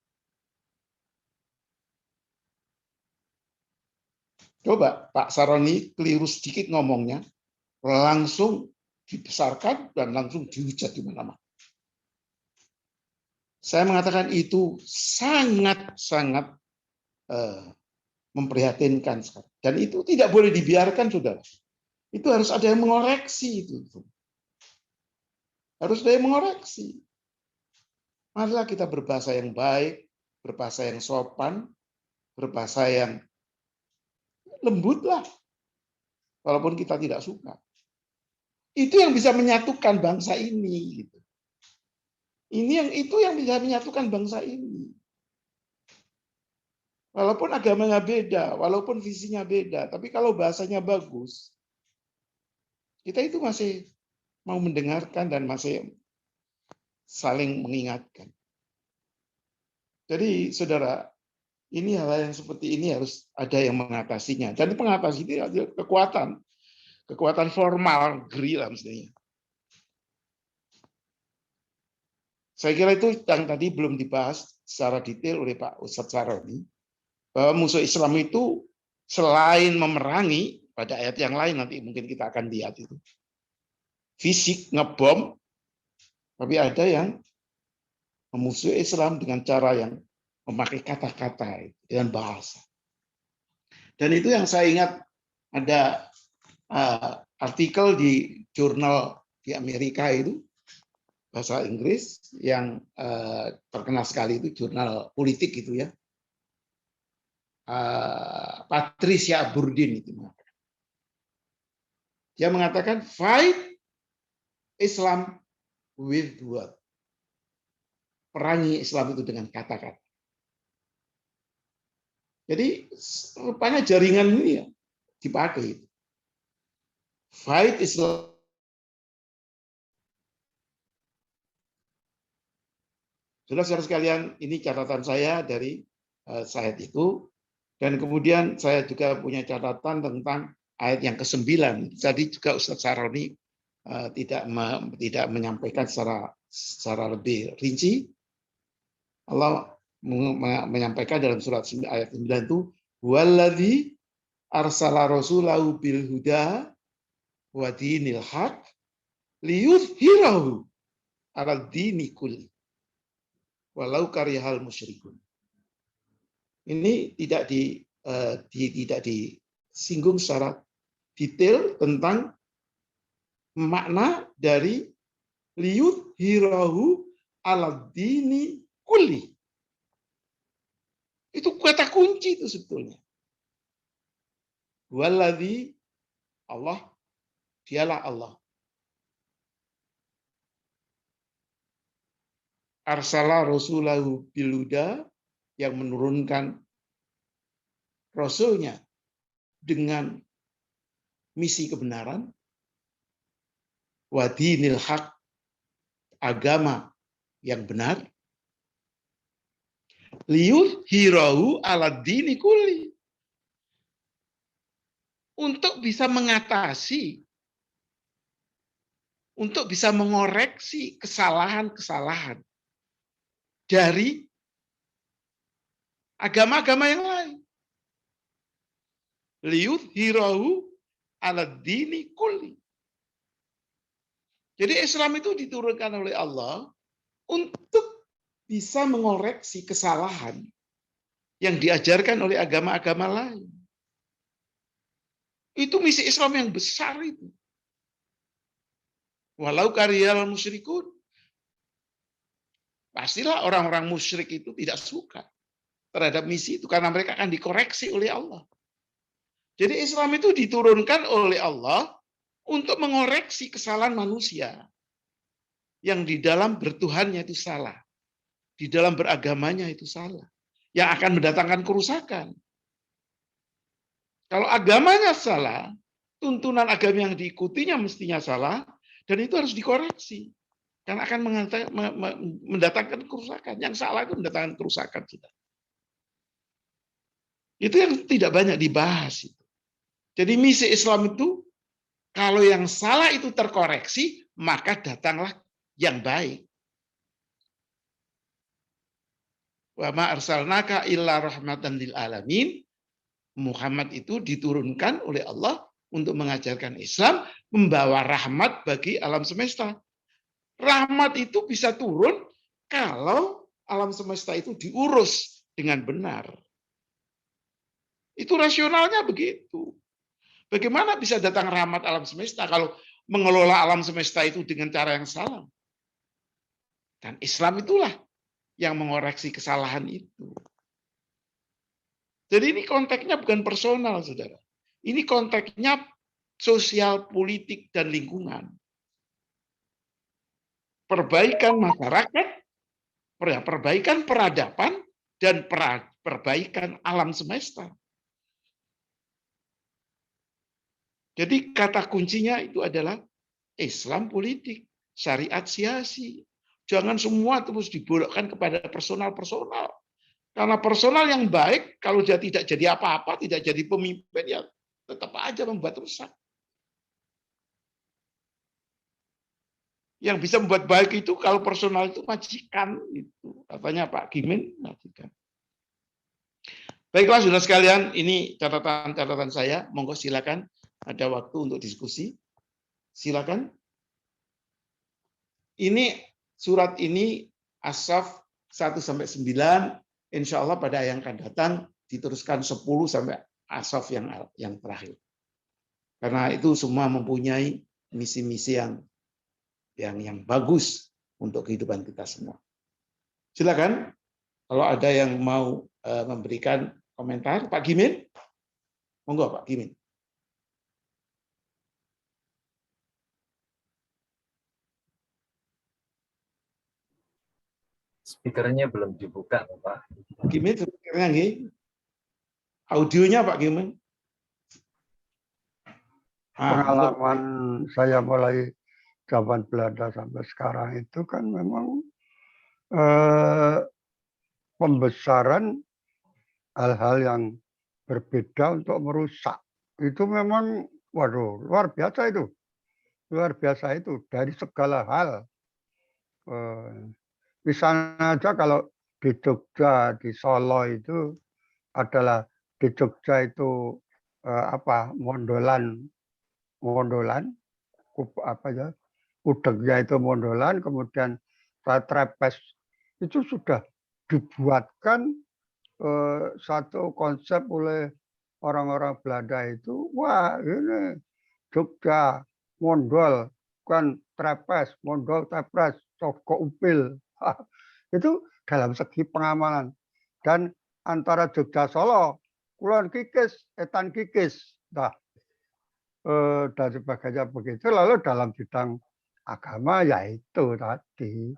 Coba Pak Saroni keliru sedikit ngomongnya, langsung dibesarkan dan langsung dihujat di mana-mana. Saya mengatakan itu sangat-sangat memprihatinkan sekali. Dan itu tidak boleh dibiarkan, saudara. Itu harus ada yang mengoreksi itu. Harus ada yang mengoreksi. Marilah kita berbahasa yang baik, berbahasa yang sopan, berbahasa yang lembut lah. Walaupun kita tidak suka. Itu yang bisa menyatukan bangsa ini. Gitu. Itu yang bisa menyatukan bangsa ini. Walaupun agamanya beda, walaupun visinya beda, tapi kalau bahasanya bagus, kita itu masih mau mendengarkan dan masih saling mengingatkan. Jadi, saudara, ini hal yang seperti ini harus ada yang mengatasinya. Dan pengatasi itu ada kekuatan formal, gerila mestinya. Saya kira itu yang tadi belum dibahas secara detail oleh Pak Ustadz Saroni, bahwa musuh Islam itu selain memerangi, pada ayat yang lain nanti mungkin kita akan lihat itu, fisik, ngebom, tapi ada yang memusuhi Islam dengan cara yang memakai kata-kata, dengan bahasa. Dan itu yang saya ingat ada artikel di jurnal di Amerika itu, bahasa Inggris yang terkenal sekali itu jurnal politik gitu ya. Patricia Burdin itu mengatakan. Dia mengatakan fight Islam with word. Perangi Islam itu dengan kata-kata. Jadi rupanya jaringan ini ya dipakai. Fight Islam. Saudara-saudara sekalian, ini catatan saya dari ayat itu. Dan kemudian saya juga punya catatan tentang ayat yang ke-9. Tadi juga Ustadz Saroni tidak menyampaikan secara lebih rinci. Allah menyampaikan dalam surat ayat 9 itu, "Walladzi arsala rasulahu bil huda wa dinil haq liyudhhirahu 'alad dini kulli walau karihal musyrikun." Ini tidak disinggung secara detail tentang makna dari liyudhhirahu 'alad dini kulli. Itu kata kunci itu sebetulnya. Walladzi, Allah, dialah Allah. Arsala rasulahu bil huda, yang menurunkan rasulnya dengan misi kebenaran, wa dinil haq, agama yang benar, liyudhhirahu 'alad dini kulli, untuk bisa mengatasi, untuk bisa mengoreksi kesalahan-kesalahan dari agama-agama yang lain. Liyudhhirahu ala dini kulli. Jadi Islam itu diturunkan oleh Allah untuk bisa mengoreksi kesalahan yang diajarkan oleh agama-agama lain. Itu misi Islam yang besar itu. Walau kariyal musyrikun. Pastilah orang-orang musyrik itu tidak suka terhadap misi itu karena mereka akan dikoreksi oleh Allah. Jadi Islam itu diturunkan oleh Allah untuk mengoreksi kesalahan manusia yang di dalam bertuhannya itu salah, di dalam beragamanya itu salah, yang akan mendatangkan kerusakan. Kalau agamanya salah, tuntunan agama yang diikutinya mestinya salah, dan itu harus dikoreksi. Karena akan mendatangkan kerusakan. Yang salah itu mendatangkan kerusakan kita. Itu yang tidak banyak dibahas. Jadi misi Islam itu, kalau yang salah itu terkoreksi, maka datanglah yang baik. Wa ma arsalnaka illa rahmatan lil alamin. Muhammad itu diturunkan oleh Allah untuk mengajarkan Islam, membawa rahmat bagi alam semesta. Rahmat itu bisa turun kalau alam semesta itu diurus dengan benar. Itu rasionalnya begitu. Bagaimana bisa datang rahmat alam semesta kalau mengelola alam semesta itu dengan cara yang salah? Dan Islam itulah yang mengoreksi kesalahan itu. Jadi ini konteksnya bukan personal, saudara. Ini konteksnya sosial, politik, dan lingkungan. Perbaikan masyarakat, perbaikan peradaban, dan perbaikan alam semesta. Jadi kata kuncinya itu adalah Islam politik, syariat siasi. Jangan semua terus dibolokkan kepada personal-personal. Karena personal yang baik, kalau dia tidak jadi apa-apa, tidak jadi pemimpin, ya tetap aja membuat rusak. Yang bisa membuat baik itu kalau personal itu majikan. Itu katanya Pak Gimin, majikan. Baiklah, saudara sekalian, ini catatan-catatan saya. Monggo silakan, ada waktu untuk diskusi. Silakan. Ini surat ini As-Saff 1-9. Insya Allah pada yang akan datang diteruskan 10 sampai As-Saff yang terakhir. Karena itu semua mempunyai misi-misi yang bagus untuk kehidupan kita semua. Silakan kalau ada yang mau memberikan komentar, Pak Gimin. Monggo Pak Gimin. Speakernya belum dibuka, Pak. Gimin, speakernya nggih. Audionya Pak Gimin. Pengalaman saya mulai zaman Belanda sampai sekarang itu kan memang pembesaran hal-hal yang berbeda untuk merusak. Itu memang, waduh, luar biasa itu. Luar biasa itu dari segala hal. Misalnya aja kalau di Jogja, di Solo itu adalah di Jogja itu mondolan, udegnya itu mondolan, kemudian trepes itu sudah dibuatkan satu konsep oleh orang-orang Belanda itu, wah ini Jogja mondol, kan trepes, mondol trepes, toko upil. Itu dalam segi pengamalan. Dan antara Jogja Solo, Kulon Kikis, Etan Kikis. Nah, dan sebagainya begitu. Lalu dalam bidang agama yaitu tadi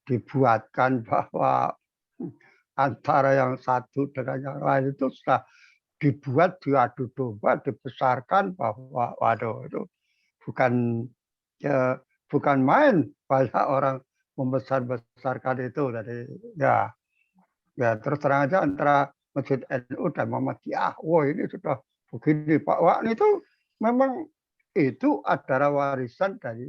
dibuatkan bahwa antara yang satu dengan yang lain itu sudah dibuat diadu domba, dibesarkan bahwa waduh itu bukan main, banyak orang membesar-besarkan itu tadi ya terus terang aja antara Masjid NU dan Muhammadiyah, wah ini sudah begini Pak Wah, itu memang itu adalah warisan dari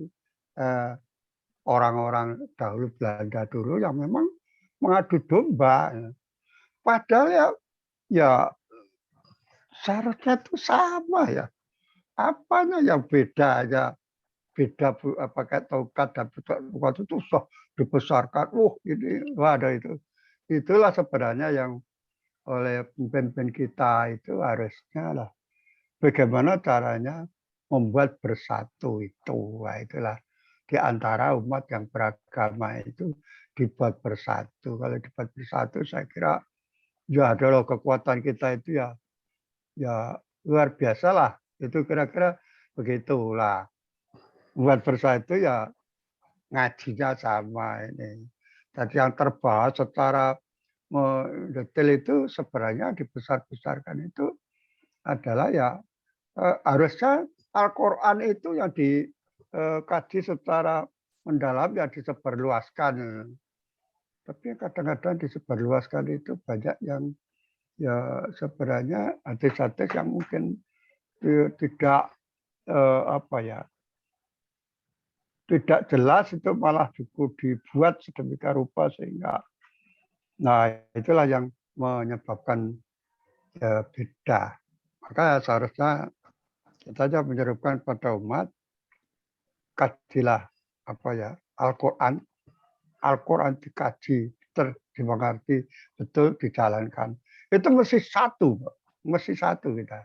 orang-orang dahulu Belanda dulu yang memang mengadu domba. Padahal ya seharusnya itu sama ya. Apanya yang beda aja? Beda pakai taukat dan taukat itu susah dibesarkan. Ini ada itu. Itulah sebenarnya yang oleh pemimpin kita itu harusnya lah. Bagaimana caranya membuat bersatu itu. Nah, itulah di antara umat yang beragama itu dibuat bersatu. Kalau dibuat bersatu saya kira ya adalah kekuatan kita itu ya luar biasa lah. Itu kira-kira begitulah. Buat bersatu ya ngajinya sama ini. Jadi yang terbahas secara detail itu sebenarnya dibesar-besarkan itu adalah ya harusnya Al-Quran itu yang dikaji secara mendalam ya disebarluaskan. Tapi kadang-kadang disebarluaskan itu banyak yang ya sebenarnya hadis-hadis yang mungkin tidak tidak jelas itu malah dibuat sedemikian rupa sehingga itulah yang menyebabkan beda. Maka seharusnya kita aja menyerukan pada umat kajilah Al-Quran dikaji, dimengerti, betul dijalankan. Itu mesti satu kita.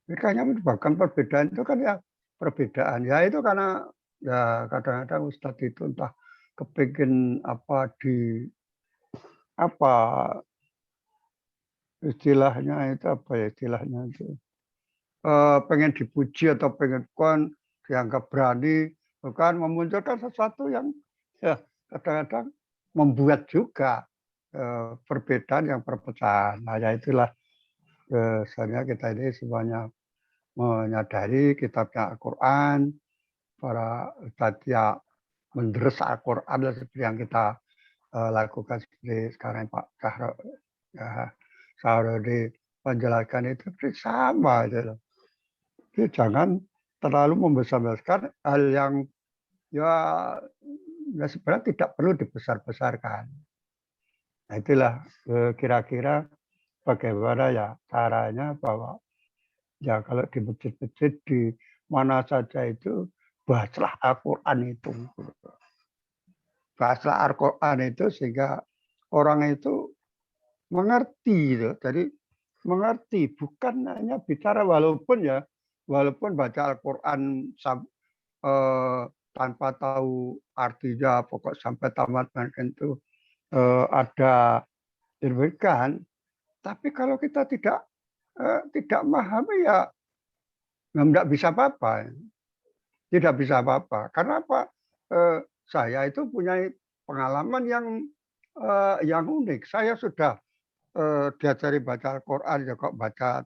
Makanya menyebabkan perbedaan itu kan ya perbedaan. Ya itu karena ya kadang-kadang Ustadz itu entah kepingin istilahnya itu pengen dipuji atau pengen dianggap berani, bukan memunculkan sesuatu yang ya kadang-kadang membuat juga perbedaan yang perpecahan. Nah ya itulah sebenarnya kita ini semuanya menyadari kitabnya Al-Quran, para ustadz ya menderes Al-Quran seperti yang kita lakukan seperti sekarang Pak Sahrodi menjelaskan itu sama aja. Jadi jangan terlalu membesar-besarkan hal yang ya sebenarnya tidak perlu dibesar-besarkan. Nah itulah kira-kira bagaimana ya caranya bahwa ya kalau di masjid-masjid di mana saja itu bahaslah Al-Quran itu. Bahaslah Al-Quran itu sehingga orang itu mengerti. Jadi mengerti, bukan hanya bicara walaupun baca Al-Quran tanpa tahu artinya, pokok sampai tamat itu ada diberikan. Tapi kalau kita tidak memahami ya nggak bisa apa-apa. Tidak bisa apa-apa. Karena apa? Saya itu punya pengalaman yang unik. Saya sudah diajari baca Al-Quran, ya kok baca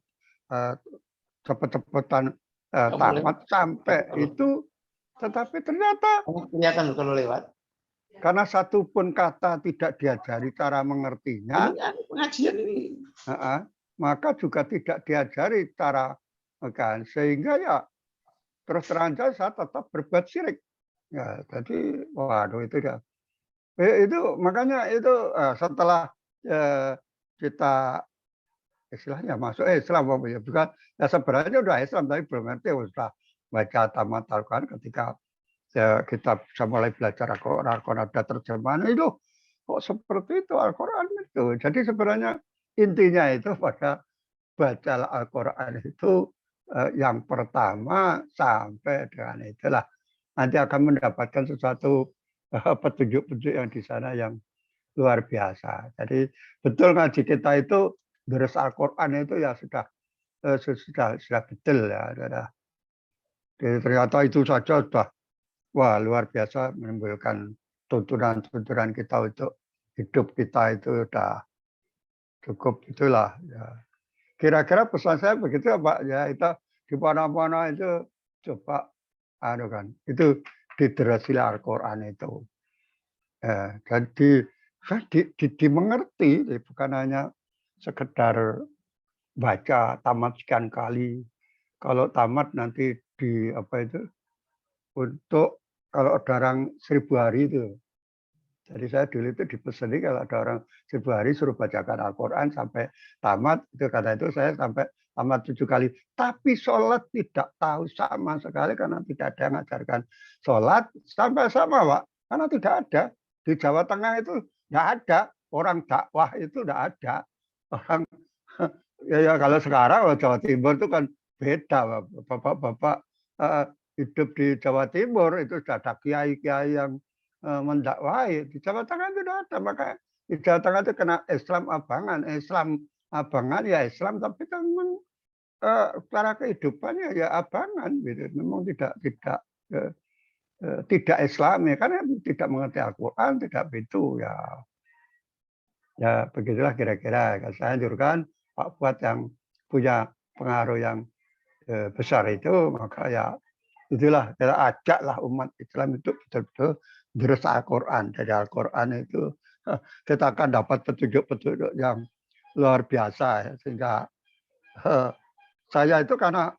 cepet-cepetan tamat sampai itu, tetapi ternyata kelihatan kalau lewat. Karena satu pun kata tidak diajari cara mengertinya, pengajian ini, maka juga tidak diajari cara sehingga ya terus terang saya tetap berbuat syirik. Ya, jadi waduh itu ya. Itu makanya itu setelah kita istilahnya masuk Islam ya bukan ya sebenarnya udah Islam tapi belum ngerti sudah baca tamat Al-Quran ketika kita bisa mulai belajar Al-Quran ada terjemahan itu kok seperti itu Al-Quran itu. Jadi sebenarnya intinya itu pada baca Al-Quran itu yang pertama sampai dengan itulah nanti akan mendapatkan sesuatu petunjuk-petunjuk yang di sana yang luar biasa. Jadi betul ngaji kita itu deres Al-Quran itu ya sudah betul ya. Jadi ternyata itu saja sudah luar biasa menimbulkan tuntunan kita untuk hidup kita itu sudah cukup itulah ya. Kira-kira pesan saya begitu ya Pak ya, itu di mana-mana itu coba itu diderasilah Al-Quran itu. Jadi dimengerti, bukan hanya sekedar baca tamat sekian kali. Kalau tamat nanti untuk kalau darang 1000 hari itu Jadi saya dulu itu dipeseni kalau ada orang 1000 hari suruh bacakan Al-Quran sampai tamat. Itu karena itu saya sampai tamat 7 kali. Tapi sholat tidak tahu sama sekali karena tidak ada yang mengajarkan sholat sampai sama, Pak. Karena tidak ada. Di Jawa Tengah itu tidak ada. Orang dakwah itu tidak ada. Orang ya kalau sekarang Jawa Timur itu kan beda, Pak. Bapak-bapak hidup di Jawa Timur itu sudah ada kiai-kiai yang mendakwai. Di Jawa Tengah itu tidak ada, maka di Jawa Tengah itu kena Islam abangan ya Islam, tapi kan cara kehidupannya ya abangan gitu. Memang tidak Islami karena tidak mengerti Al-Quran, tidak begitu ya. Ya begitulah kira-kira. Saya anjurkan Pak Fuad yang punya pengaruh yang besar itu, maka ya itulah kita ajaklah umat Islam itu betul-betul terus Al-Quran. Dari Al-Quran itu kita akan dapat petunjuk-petunjuk yang luar biasa ya. Sehingga saya itu karena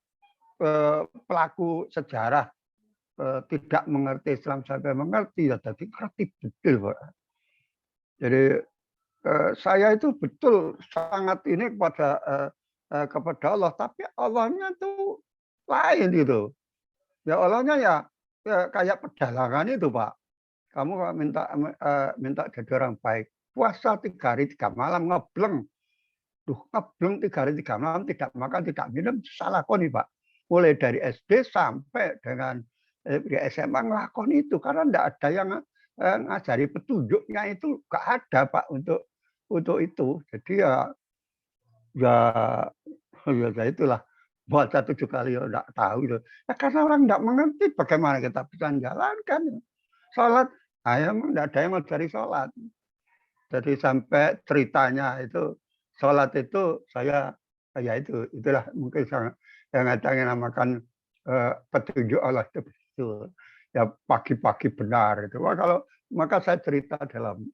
pelaku sejarah tidak mengerti Islam sampai mengerti ya, jadi ngerti betul, Pak. Jadi saya itu betul sangat ini kepada Allah, tapi Allahnya itu lain gitu. Ya Allahnya ya kayak pedalangan itu, Pak. Kamu minta jadi orang baik, puasa 3 hari 3 malam ngebleng. Ngebleng 3 hari 3 malam, tidak makan, tidak minum, salah koni, Pak. Mulai dari SD sampai dengan SMA ngelakoni itu karena tidak ada yang ngajari petunjuknya itu, nggak ada, Pak, untuk itu. Jadi ya itulah. Baca 7 kali ya enggak tahu itu. Ya karena orang enggak mengerti bagaimana kita bisa menjalankan. Sholat, memang enggak ada yang ngajari sholat. Jadi sampai ceritanya itu, sholat itu saya, ya itulah mungkin yang ada yang namakan petunjuk Allah itu. Ya pagi-pagi benar itu. Maka saya cerita dalam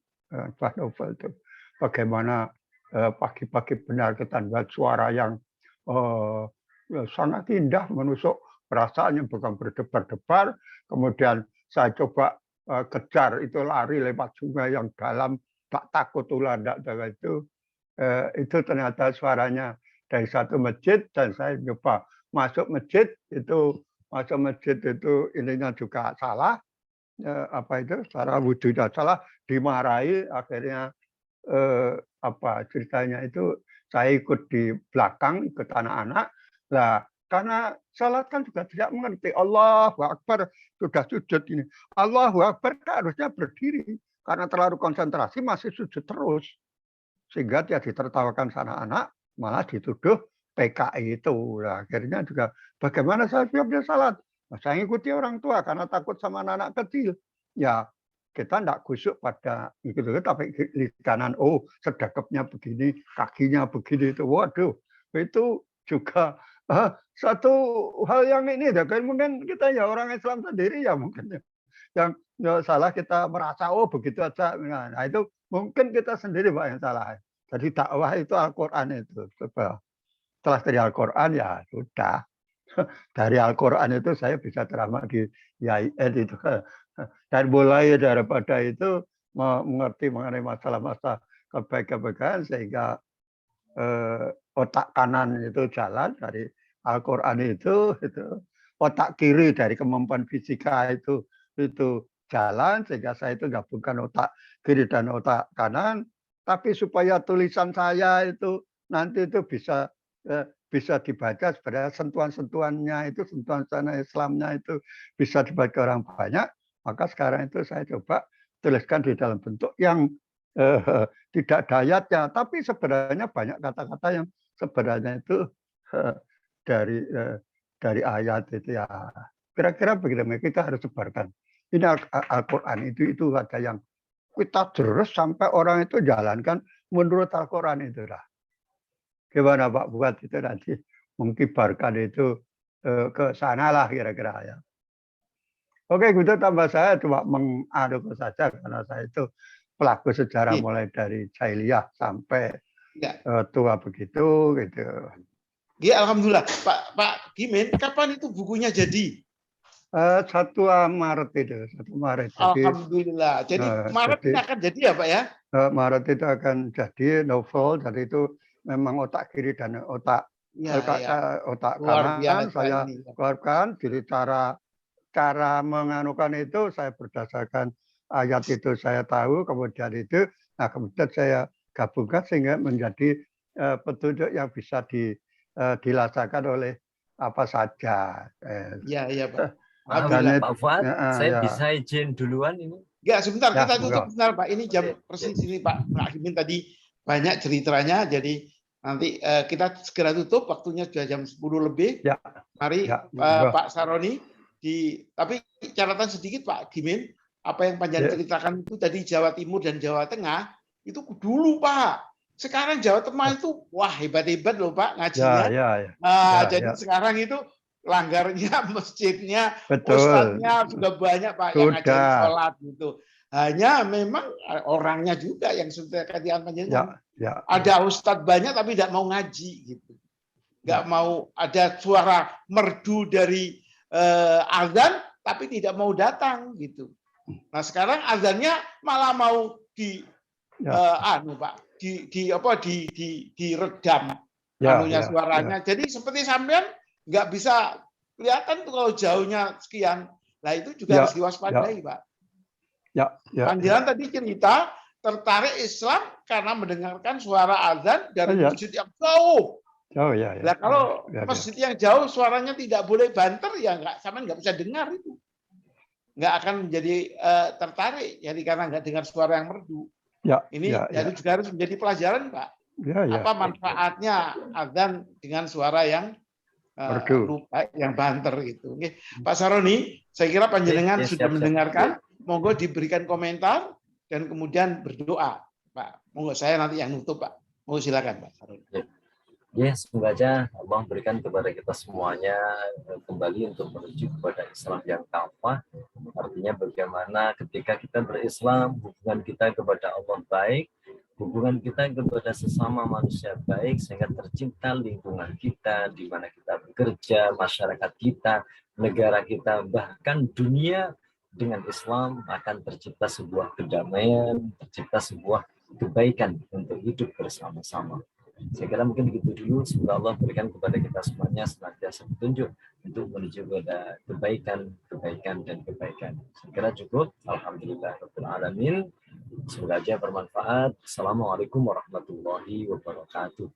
novel itu. Bagaimana pagi-pagi benar kita buat suara yang ya, sangat indah, menusuk perasaan yang bukan berdebar-debar. Kemudian saya coba kejar itu, lari lewat sungai yang dalam, tak takut ular, tidak itu ternyata suaranya dari satu masjid, dan saya coba masuk masjid itu ininya juga salah, cara wujudnya salah, dimarahi, akhirnya ceritanya itu saya ikut di belakang, ikut anak-anak. Nah, karena salat kan juga tidak mengerti. Allahu Akbar, sudah sujud ini. Allahu Akbar kan harusnya berdiri. Karena terlalu konsentrasi masih sujud terus. Sehingga dia ditertawakan sana anak, malah dituduh PKI itu. Nah, akhirnya juga bagaimana saya siap dia salat? Nah, saya ikuti orang tua karena takut sama anak kecil. Ya, kita tidak gusuk pada itu, tapi di kanan, sedekapnya begini, kakinya begini itu. Waduh, itu juga satu hal yang ini, mungkin kita ya orang Islam sendiri ya mungkin yang salah, kita merasa begitu aja. Nah itu mungkin kita sendiri, Pak, yang salah. Jadi dakwah itu Al-Quran itu. Setelah dari Al-Quran ya sudah. Dari Al-Quran itu saya bisa ceramah di IAIN itu. Dan mulai daripada itu mengerti mengenai masalah-masalah kebaikan sehingga otak kanan itu jalan dari Al-Quran itu, otak kiri dari kemampuan fisika itu jalan, sehingga saya itu gabungkan otak kiri dan otak kanan, tapi supaya tulisan saya itu nanti itu bisa dibaca, sebenarnya sentuhan-sentuhannya itu, sentuhan sana Islamnya itu bisa dibaca orang banyak. Maka sekarang itu saya coba tuliskan di dalam bentuk yang tidak ada ayatnya, tapi sebenarnya banyak kata-kata yang sebenarnya itu dari ayat itu ya. Kira-kira begitu, kita harus sebarkan. Ini Al-Quran itu ada yang kita terus sampai orang itu jalankan menurut Al-Quran itu lah. Gimana Pak buat itu nanti mengkibarkan itu ke sana lah kira-kira ya. Oke, gitu tambah saya cuma mengaduk saja karena saya itu pelaku sejarah mulai dari jahiliyah sampai tua begitu gitu. Ya, alhamdulillah. Pak Gimin, kapan itu bukunya jadi? 1 Maret itu, 1 Maret. Jadi Alhamdulillah. Jadi Maret jadi ini akan jadi ya Pak ya? Maret itu akan jadi novel. Jadi itu memang otak kiri dan otak Ya, ya. otak Luar kanan biasa saya ini. keluarkan. Jadi cara menganukan itu saya berdasarkan ayat itu saya tahu, kemudian saya gabungkan sehingga menjadi petunjuk yang bisa dilaksanakan oleh apa saja. Ya, ya Pak. Maaf, Alhamdulillah. Pak Fuad, saya ya. bisa izin duluan ini. Ya, sebentar Ya, kita tutup sebentar Pak. Ini jam Oke, persis ini Pak Hakimin tadi banyak ceritanya. Jadi nanti kita segera tutup. Waktunya sudah jam 10 lebih. Ya. Mari Ya, Pak Saroni. Tapi catatan sedikit Pak Gimin. Apa yang panjang ceritakan itu tadi Jawa Timur dan Jawa Tengah itu dulu Pak. Sekarang Jawa Tengah itu wah hebat-hebat loh Pak ngajinya. Jadi sekarang itu langgarnya masjidnya, ustadznya sudah banyak Pak yang ngajarin sholat gitu. Hanya memang orangnya juga yang sudah katakan panjenengan. Ada ustadz banyak tapi tidak mau ngaji gitu. Nggak mau, ada suara merdu dari azan tapi tidak mau datang gitu. Nah sekarang azannya malah mau diredam suaranya. Jadi seperti sampean nggak bisa kelihatan tuh kalau jauhnya sekian. Nah itu juga harus diwaspadai, Pak. Panjenengan tadi cerita tertarik Islam karena mendengarkan suara azan dari masjid yang jauh. Nah kalau masjid yang jauh suaranya tidak boleh banter ya sampean nggak bisa dengar itu. Nggak akan menjadi tertarik. Jadi karena nggak dengar suara yang merdu. Ini juga harus menjadi pelajaran, Pak. Apa manfaatnya azan dengan suara yang yang banter gitu. Oke. Pak Saroni, saya kira panjenengan sudah mendengarkan. Monggo diberikan komentar dan kemudian berdoa, Pak. Monggo saya nanti yang nutup, Pak. Monggo silakan, Pak Saroni. Ya, semoga aja Allah berikan kepada kita semuanya kembali untuk menuju kepada Islam yang kafah. Artinya bagaimana ketika kita berislam, hubungan kita kepada Allah baik, hubungan kita kepada sesama manusia baik, sehingga tercipta lingkungan kita, di mana kita bekerja, masyarakat kita, negara kita, bahkan dunia dengan Islam akan tercipta sebuah kedamaian, tercipta sebuah kebaikan untuk hidup bersama-sama. Saya kira mungkin begitu dulu. Semoga Allah berikan kepada kita semuanya senantiasa petunjuk untuk menuju kepada kebaikan dan kebaikan. Saya kira cukup. Alhamdulillahirabbil alamin. Semoga aja bermanfaat. Assalamualaikum warahmatullahi wabarakatuh.